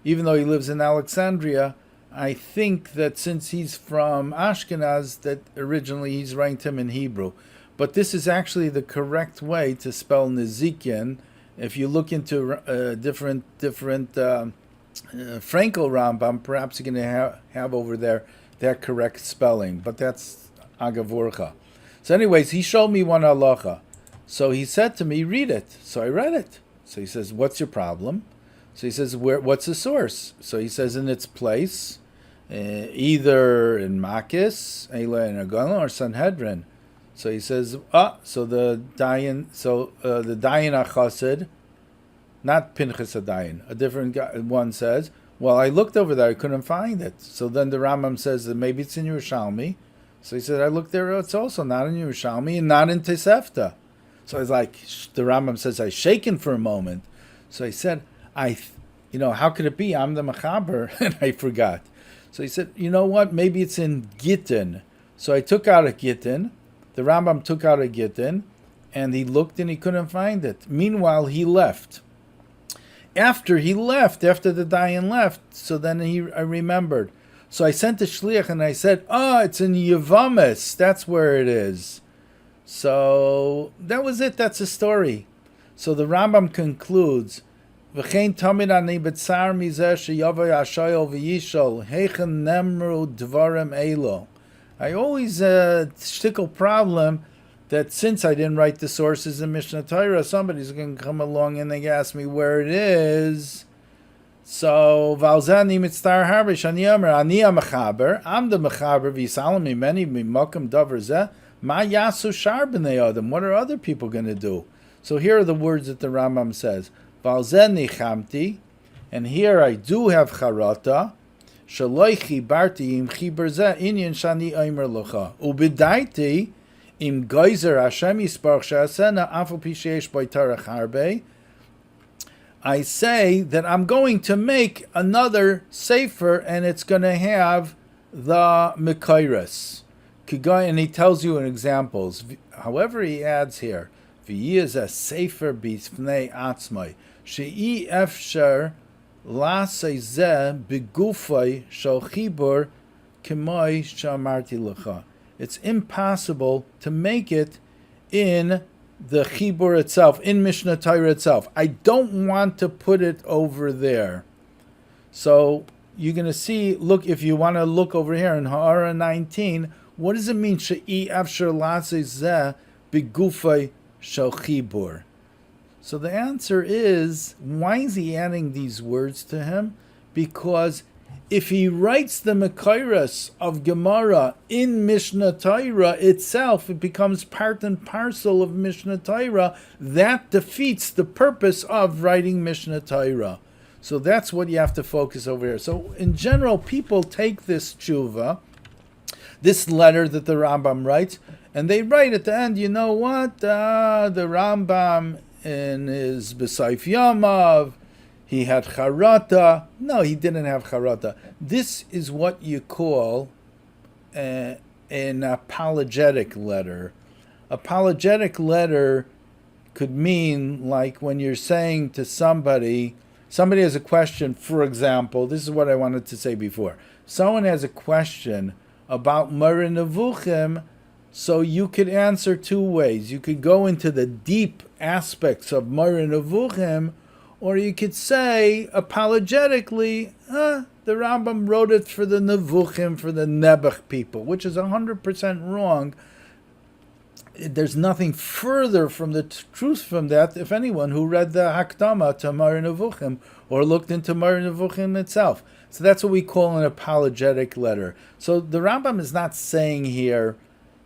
Speaker 1: even though he lives in Alexandria. I think that since he's from Ashkenaz, that originally he's writing to him in Hebrew. But this is actually the correct way to spell Nezikin. If you look into different Frankel Rambam, perhaps you're going to have over there that correct spelling. But that's Agavurcha. So anyways, he showed me one halacha. So he said to me, read it. So I read it. So he says, what's your problem? So he says, what's the source? So he says, in its place, either in Makis, Eila and Agon, or Sanhedrin. So he says, so the Dayan HaChassid, not Pinchas HaDayan, a different guy, one says, well, I looked over there, I couldn't find it. So then the Rambam says that maybe it's in Yerushalmi. So he said, I looked there, it's also not in Yerushalmi and not in Tosefta. So I was like, the Rambam says, I shaken for a moment. So I said, how could it be? I'm the Mechaber, and I forgot. So he said, you know what? Maybe it's in Gittin. So I took out a Gittin. The Rambam took out a Gittin, and he looked and he couldn't find it. Meanwhile, he left. After the Dayan left, so then I remembered. So I sent a shliach and I said, it's in Yevamis. That's where it is. So that was it. That's the story. So the Rambam concludes, V'chein tamid ani b'tzar mizeh sheyavay hashayol v'yishol heichen nemru dvarim elo. I always shtickle problem that since I didn't write the sources in Mishnah Torah, somebody's going to come along and they ask me where it is. So Valzani mitztar harbish ani amer ani mechaber. I'm the mechaber v'yisalami many mimakim davar zeh ma yasu shar b'nei adam. What are other people going to do? So here are the words that the Rambam says. Valzeni chamti, and here I do have charata. Shaloi chibarti im chiber zeh inyan shani omer locha ubidaiti im geyser Hashem yisparach she'asena afal pi sheyesh bo tarach harbe. I say that I'm going to make another sefer, and it's going to have the Mekairos. And he tells you in examples. However, he adds here, v'yiyaz a sefer b'fnei atzmai she'i efsher la'asei zeh begufay shel chibur k'moi she'amarti lecha. It's impossible to make it in the chibur itself, in Mishnah Torah itself. I don't want to put it over there. So you're going to see, look, if you want to look over here in Ha'ara 19, what does it mean? She'i afsher la'asei zeh begufay shel chibur. So the answer is, why is he adding these words to him? Because if he writes the Mekairos of Gemara in Mishnah Torah itself, it becomes part and parcel of Mishnah Torah. That defeats the purpose of writing Mishnah Torah. So that's what you have to focus over here. So in general, people take this tshuva, this letter that the Rambam writes, and they write at the end, you know what? The Rambam in his B'Saif Yamav, he had charata. No, he didn't have charata. This is what you call an apologetic letter. Apologetic letter could mean like when you're saying to somebody has a question, for example, this is what I wanted to say before. Someone has a question about Moreh Nevuchim, so you could answer two ways. You could go into the deep aspects of Moreh Nevuchim, or you could say, apologetically, the Rambam wrote it for the Nevuchim, for the Nebuch people, which is 100% wrong. There's nothing further from the truth from that, if anyone who read the Hakdama to Moreh Nevuchim or looked into Moreh Nevuchim itself. So that's what we call an apologetic letter. So the Rambam is not saying here,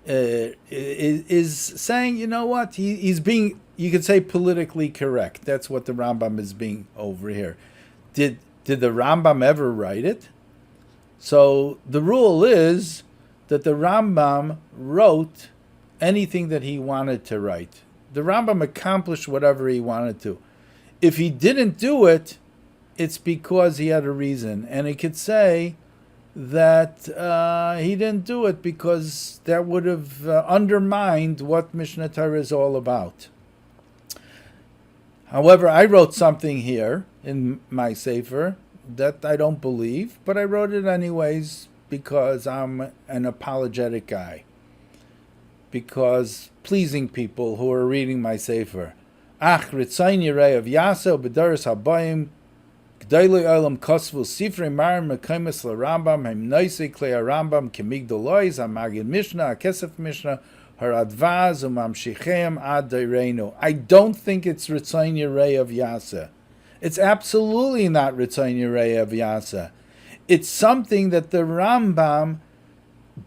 Speaker 1: is saying, you know what, he's being, you could say, politically correct. That's what the Rambam is being over here. Did the Rambam ever write it? So the rule is that the Rambam wrote anything that he wanted to write. The Rambam accomplished whatever he wanted to. If he didn't do it, it's because he had a reason. And he could say that he didn't do it because that would have undermined what Mishnah Torah is all about. However, I wrote something here in my Sefer that I don't believe, but I wrote it anyways because I'm an apologetic guy. Because pleasing people who are reading my Sefer. Ach, ritzayin yirei of Yaseh, b'daris habayim, g'daylei olam kosvu sifrei marim mekaymes l'Rambam, hem noisei klei HaRambam, kemigdalois, hamagid Mishnah, hakesef Mishnah, haradvaz, umamshichem ad deireinu. I don't think it's ritzayin yirei of Yaseh. It's absolutely not ritzayin yirei of Yaseh. It's something that the Rambam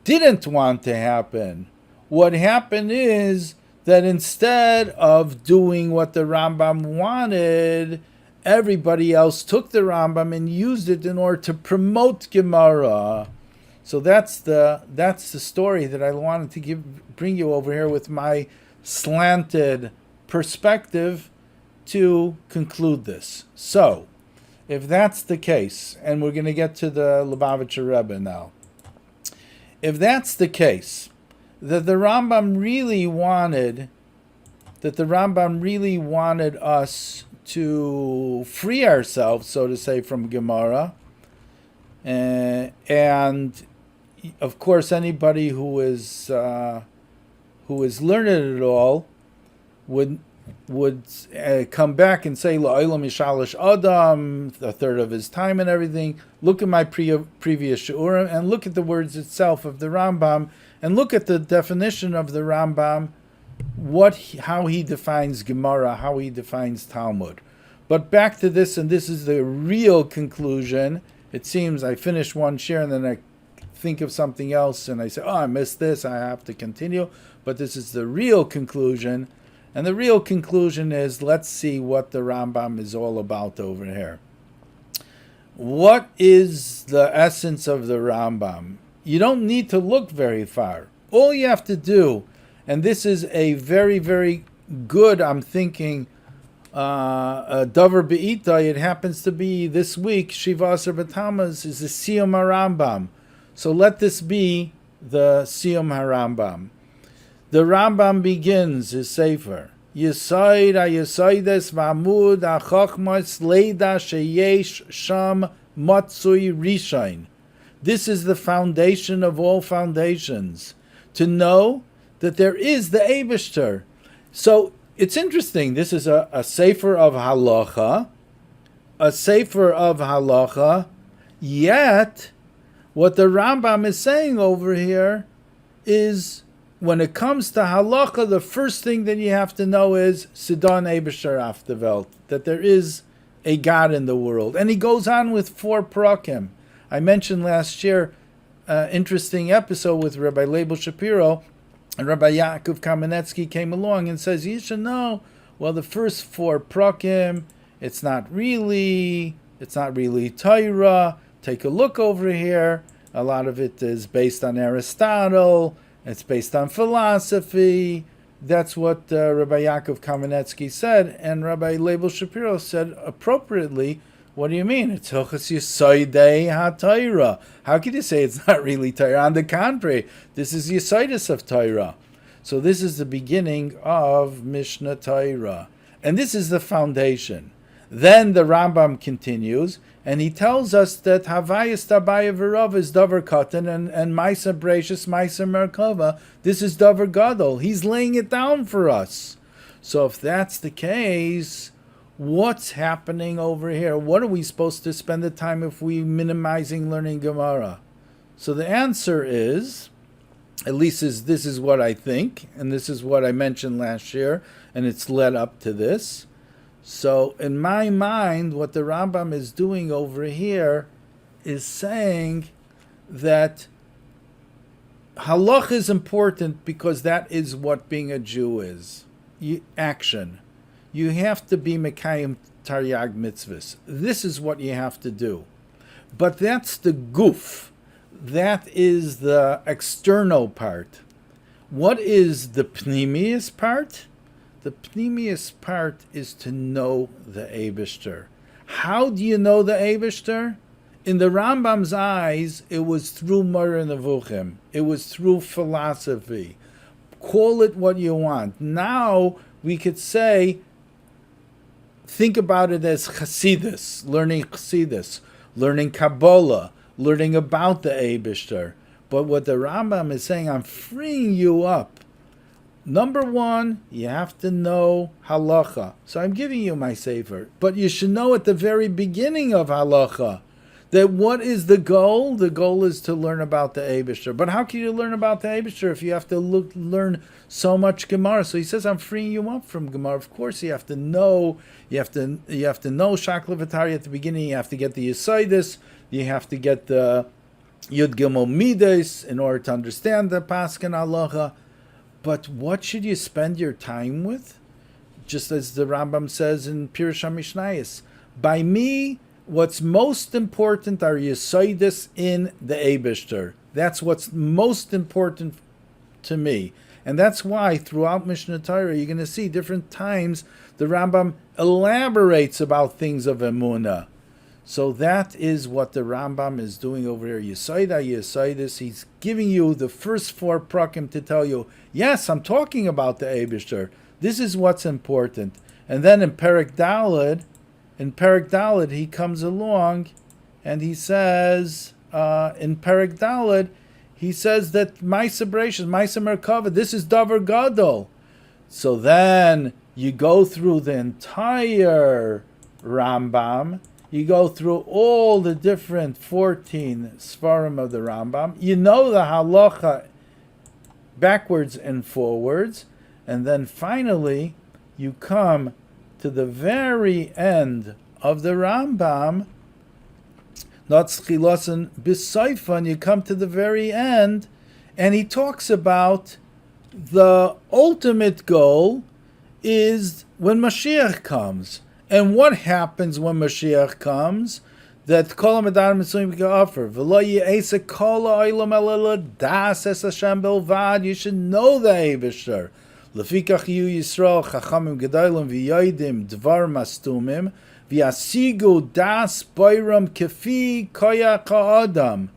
Speaker 1: didn't want to happen. What happened is that instead of doing what the Rambam wanted, everybody else took the Rambam and used it in order to promote Gemara. So that's the story that I wanted to bring you over here with my slanted perspective to conclude this. So, if that's the case, and we're going to get to the Lubavitcher Rebbe now. If that's the case, that the Rambam really wanted us to free ourselves, so to say, from Gemara, and of course anybody who is learned at all would come back and say La'olam Yishalish Adam, a third of his time and everything. Look at my previous shiurim and look at the words itself of the Rambam. And look at the definition of the Rambam, how he defines Gemara, how he defines Talmud. But back to this, and this is the real conclusion. It seems I finish one share and then I think of something else and I say, I missed this, I have to continue. But this is the real conclusion. And the real conclusion is, let's see what the Rambam is all about over here. What is the essence of the Rambam? You don't need to look very far. All you have to do, and this is a very, very good, I'm thinking, Davar Be'ita, it happens to be this week, Shiva Asar B'Tammuz is the Siyum HaRambam. So let this be the Siyum HaRambam. The Rambam begins his Sefer. Yesoid ha-yesoides v'amud ha-chochmos leida sheyesh sham matzui rishain. This is the foundation of all foundations, to know that there is the Eibishter. So it's interesting. This is a Sefer of Halacha, yet what the Rambam is saying over here is, when it comes to Halacha, the first thing that you have to know is Sidon Eibishter auf der Welt, that there is a God in the world. And he goes on with 4 prakim. I mentioned last year an interesting episode with Rabbi Leibel Shapiro, and Rabbi Yaakov Kamenetsky came along and says, you should know, well, the first 4 prakim, it's not really Torah. Take a look over here. A lot of it is based on Aristotle. It's based on philosophy. That's what Rabbi Yaakov Kamenetsky said, and Rabbi Leibel Shapiro said appropriately, What do you mean? It's Hilchos Yisoidei HaTorah. How can you say it's not really Torah? On the contrary, this is Yisoidus of Torah. So this is the beginning of Mishnah Torah. And this is the foundation. Then the Rambam continues, and he tells us that Havayas Tabaya V'Rav is Davar Katan, and Maisa Breishis, Maisa Merkava, this is Davar Gadol. He's laying it down for us. So if that's the case, what's happening over here? What are we supposed to spend the time if we minimizing learning Gemara? So the answer is, at least this is what I think, and this is what I mentioned last year, and it's led up to this. So in my mind, what the Rambam is doing over here is saying that halach is important because that is what being a Jew is. Action. You have to be Mekayim Taryag Mitzvahs. This is what you have to do. But that's the goof. That is the external part. What is the pnimius part? The pnimius part is to know the Eibishter. How do you know the Eibishter? In the Rambam's eyes, it was through Moreh Nevuchim. It was through philosophy. Call it what you want. Now we could say, think about it as Chassidus, learning Kabbalah, learning about the Eibishter. But what the Rambam is saying, I'm freeing you up. Number one, you have to know halacha. So I'm giving you my sefer. But you should know at the very beginning of halacha that what is the goal? The goal is to learn about the Eibishter. But how can you learn about the Eibishter if you have to learn so much Gemara? So he says, I'm freeing you up from Gemara. Of course, you have to know. You have to know Shakla V'Tari at the beginning. You have to get the Yisaidis. You have to get the Yud Gimel Midas in order to understand the Paskin Halacha. But what should you spend your time with? Just as the Rambam says in Pirush HaMishnayos, by me, what's most important are Yisaidis in the Eibishter. That's what's most important to me. And that's why throughout Mishnah Torah, you're going to see different times the Rambam elaborates about things of Emunah. So that is what the Rambam is doing over here. Yisaidis. He's giving you the first four prakim to tell you, yes, I'm talking about the Eibishter. This is what's important. And then in Perek Daled, he comes along and he says, in Perek Daled, he says that Maisa Breishis, Maisa Merkava, this is Davar Gadol. So then you go through the entire Rambam. You go through all the different 14 Sefarim of the Rambam. You know the halacha backwards and forwards. And then finally, you come to the very end of the Rambam. Not Schilosan B'Seifan, you come to the very end, and he talks about the ultimate goal is when Mashiach comes. And what happens when Mashiach comes? That Kol HaMadar Mitzvim K'Offer V'lo Yi'esa Kol HaOlam Ela Das Es Hashem Belvad. You should know the Eibishter. Lefikach Yu Yisrael Chachamim Gedolim V'Yoidim Dvar Mastumim V'Yasigu Das Boiram Kefi Koyach HaAdam.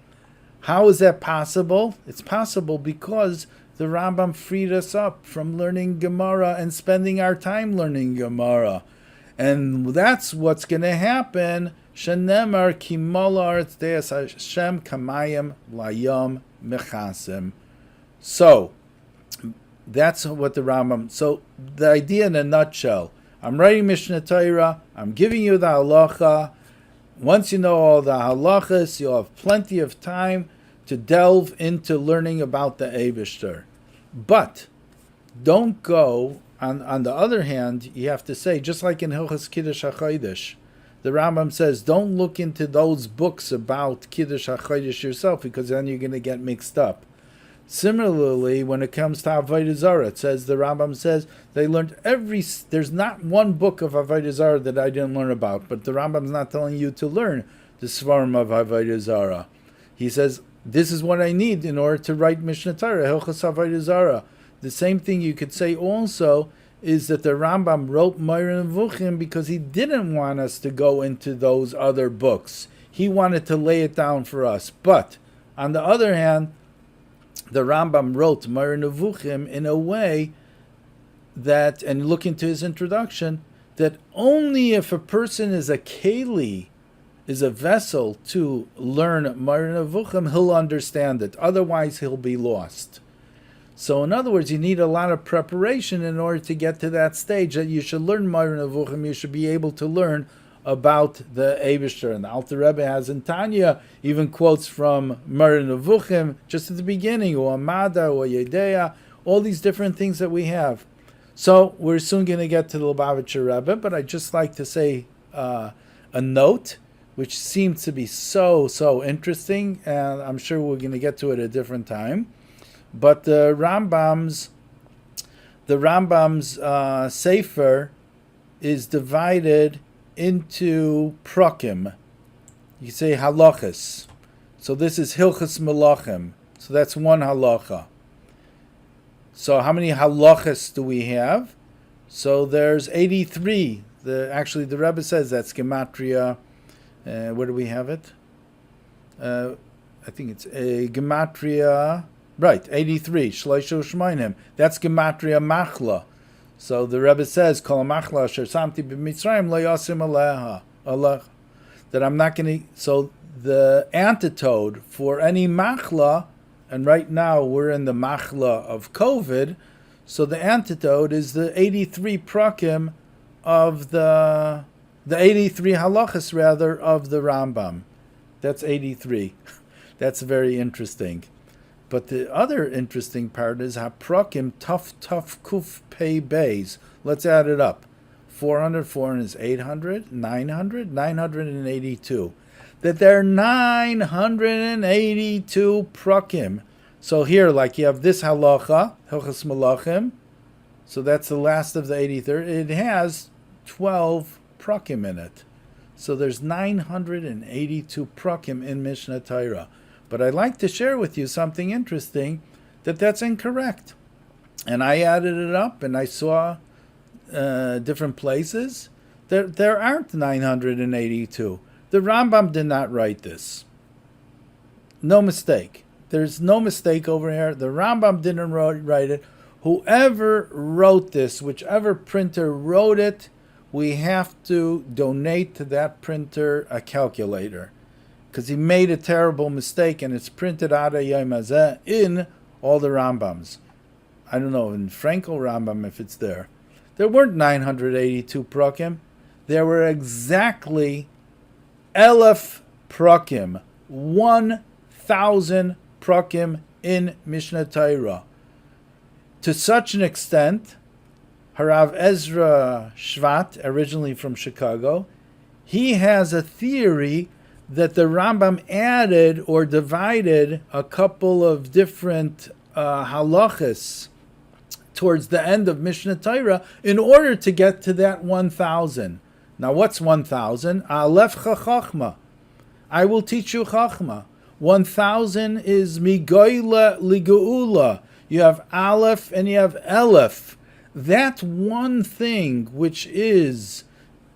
Speaker 1: How is that possible? It's possible because the Rambam freed us up from learning Gemara and spending our time learning Gemara. And that's what's going to happen. Shenemar ki mol haaretz deis Hashem kamayim layom mechasim. So, that's what the Rambam. So, the idea in a nutshell. I'm writing Mishnah Torah. I'm giving you the halacha. Once you know all the halachas, you'll have plenty of time to delve into learning about the Eibishter. But, don't go. On the other hand, you have to say, just like in Hilchos Kiddush HaChodesh, the Rambam says, don't look into those books about Kiddush HaChodesh yourself, because then you're going to get mixed up. Similarly, when it comes to Avodah Zarah, it says, the Rambam says, they learned there's not one book of Avodah Zarah that I didn't learn about, but the Rambam's not telling you to learn the Sfarim of Avodah Zarah. He says, this is what I need in order to write Mishnah Torah, Hilchos Avodah Zarah. The same thing you could say also is that the Rambam wrote Moreh Nevuchim because he didn't want us to go into those other books. He wanted to lay it down for us. But on the other hand, the Rambam wrote Moreh Nevuchim in a way that, and look into his introduction, that only if a person is a keli, is a vessel to learn Moreh Nevuchim, he'll understand it. Otherwise, he'll be lost. So in other words, you need a lot of preparation in order to get to that stage that you should learn Moreh Nevuchim. You should be able to learn about the Eibishter. And the Alter Rebbe has in Tanya even quotes from Moreh Nevuchim just at the beginning, or Amada, or Yedeya, all these different things that we have. So we're soon going to get to the Lubavitcher Rebbe, but I'd just like to say a note, which seems to be so interesting, and I'm sure we're going to get to it at a different time. But the Rambam's Sefer is divided into prakim. You say halachas. So this is Hilchas Melachim. So that's one halacha. So how many halachas do we have? So there's 83. Actually, the Rebbe says that's gematria. Where do we have it? I think it's a gematria. Right, 83. Shloisha U'Shmainim. That's gematria machla. So the Rebbe says, Kol machla asher samti b'Mitzrayim lo yasim aleha. That I'm not going to. So the antidote for any machla, and right now we're in the machla of COVID, so the antidote is the 83 prakim of the 83 halachas rather of the Rambam. That's 83. That's very interesting. But the other interesting part is haprakim tuf kuf pei beis. Let's add it up. 400 is 800, 982. That there are 982 prakim. So here, like you have this halacha, Hilchas Melachim. So that's the last of the 83rd. It has 12 prakim in it. So there's 982 prakim in Mishnah Torah. But I'd like to share with you something interesting, that's incorrect. And I added it up and I saw different places. There aren't 982. The Rambam did not write this. No mistake. There's no mistake over here. The Rambam didn't write it. Whoever wrote this, whichever printer wrote it, we have to donate to that printer a calculator. Because he made a terrible mistake, and it's printed out of Yom Hazeh in all the Rambams. I don't know, in Frankel Rambam, if it's there. There weren't 982 prakim. There were exactly 1000 prakim, 1,000 prakim in Mishnah Torah. To such an extent, Harav Ezra Shvat, originally from Chicago, he has a theory that the Rambam added or divided a couple of different halachas towards the end of Mishnah Torah in order to get to that 1,000. Now what's 1,000? Alefcha chachma. I will teach you chachma. 1,000 is migoyla ligeula. You have aleph and you have elef. That one thing which is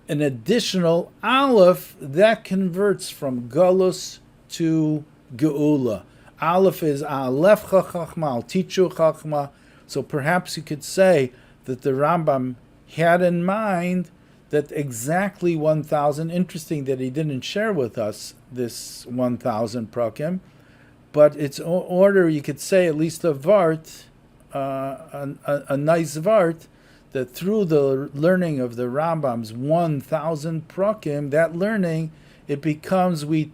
Speaker 1: an additional aleph, that converts from galus to geula. Aleph is alefcha chachma, I'll teach you chachma. So perhaps you could say that the Rambam had in mind that exactly 1,000, interesting that he didn't share with us this 1,000 prakim, but it's order, you could say, at least a vart, a nice vart, that through the learning of the Rambam's 1,000 prakim, that learning, it becomes, we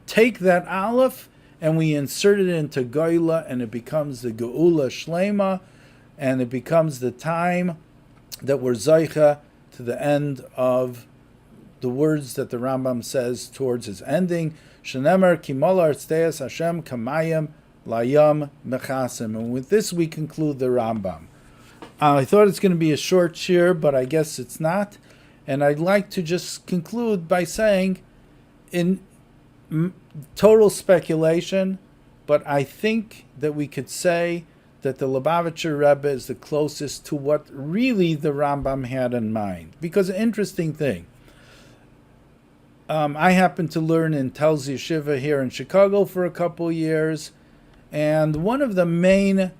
Speaker 1: take that aleph and we insert it into Goyla, and it becomes the Geula Shlema, and it becomes the time that we're Zaycha to the end of the words that the Rambam says towards his ending. Shenemer Kimolar Tzteas Hashem Kamayim Layam Mechasim. And with this we conclude the Rambam. I thought it's going to be a short shir, but I guess it's not. And I'd like to just conclude by saying, in total speculation, but I think that we could say that the Lubavitcher Rebbe is the closest to what really the Rambam had in mind. Because an interesting thing, I happened to learn in Telz Yeshiva here in Chicago for a couple years, and one of the main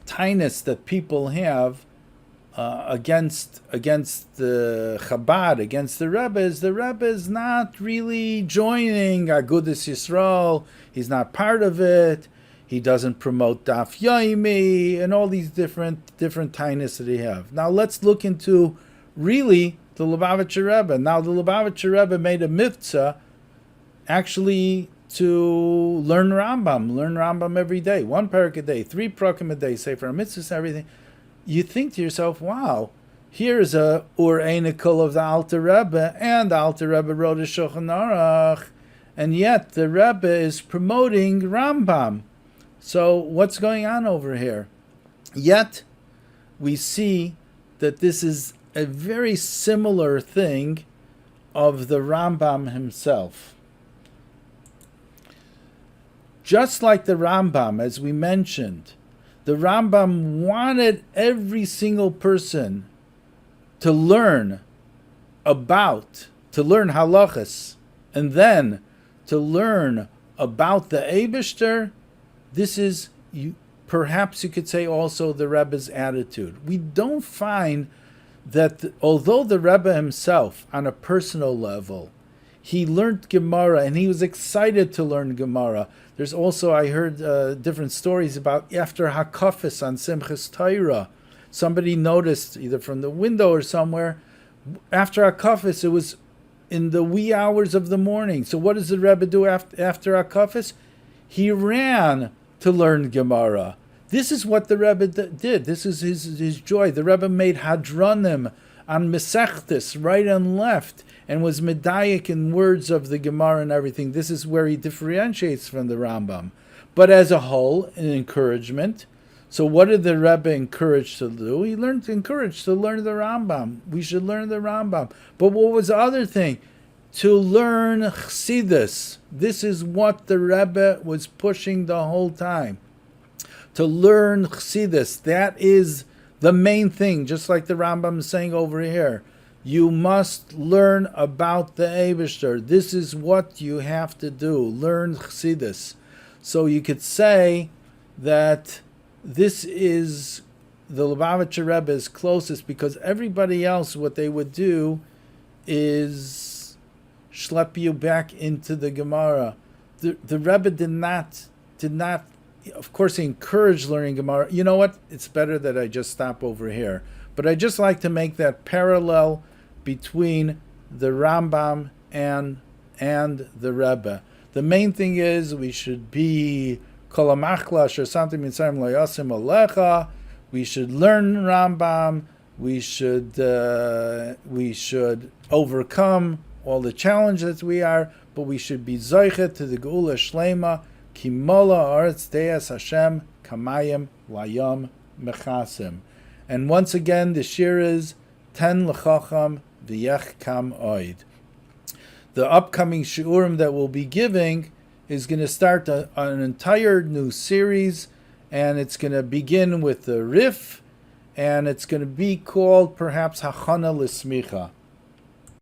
Speaker 1: tightness that people have against the Chabad, against the Rebbe is not really joining Agudas Yisrael. He's not part of it. He doesn't promote Daf Yomi and all these different tightness that he have. Now let's look into really the Lubavitcher Rebbe. Now the Lubavitcher Rebbe made a mitzvah actually to learn Rambam every day, 1 parak a day, 3 prakim a day, Sefarim, mitzvahs, everything. You think to yourself, wow, here's a Ur Einikol of the Alter Rebbe, and the Alter Rebbe wrote a Shulchan Aruch, and yet the Rebbe is promoting Rambam. So what's going on over here? Yet we see that this is a very similar thing of the Rambam himself. Just like the Rambam, as we mentioned, the Rambam wanted every single person to learn halachas, and then to learn about the Eibishter. This is, perhaps you could say, also the Rebbe's attitude. We don't find that, although the Rebbe himself, on a personal level, he learned Gemara, and he was excited to learn Gemara. There's also, I heard different stories about after Hakafis on Simchas Torah. Somebody noticed, either from the window or somewhere, after Hakafis, it was in the wee hours of the morning. So what does the Rebbe do after Hakafis? He ran to learn Gemara. This is what the Rebbe did. This is his joy. The Rebbe made Hadranim on Mesechtes, right and left, and was medayik in words of the Gemara and everything. This is where he differentiates from the Rambam. But as a whole, an encouragement. So what did the Rebbe encourage to do? He encouraged to learn the Rambam. We should learn the Rambam. But what was the other thing? To learn Chassidus. This is what the Rebbe was pushing the whole time. To learn Chassidus. That is the main thing, just like the Rambam is saying over here. You must learn about the Eibishter. This is what you have to do. Learn Chassidus. So you could say that this is the Lubavitcher Rebbe's closest, because everybody else, what they would do is schlep you back into the Gemara. The Rebbe did not. Of course, he encouraged learning Gemara. You know what? It's better that I just stop over here. But I just like to make that parallel between the Rambam and the Rebbe. The main thing is we should be kol hamachlash or something mitzayim lo yasim alecha. We should learn Rambam. We should overcome all the challenges we are, but we should be zoichet to the geula shlema. Kimola aretz deas Hashem kamayim layom mechasim. And once again, the shir is ten lechacham v'yech kam oid. The upcoming shiurim that we'll be giving is going to start an entire new series, and it's going to begin with the Rif, and it's going to be called perhaps Hachana L'Smicha.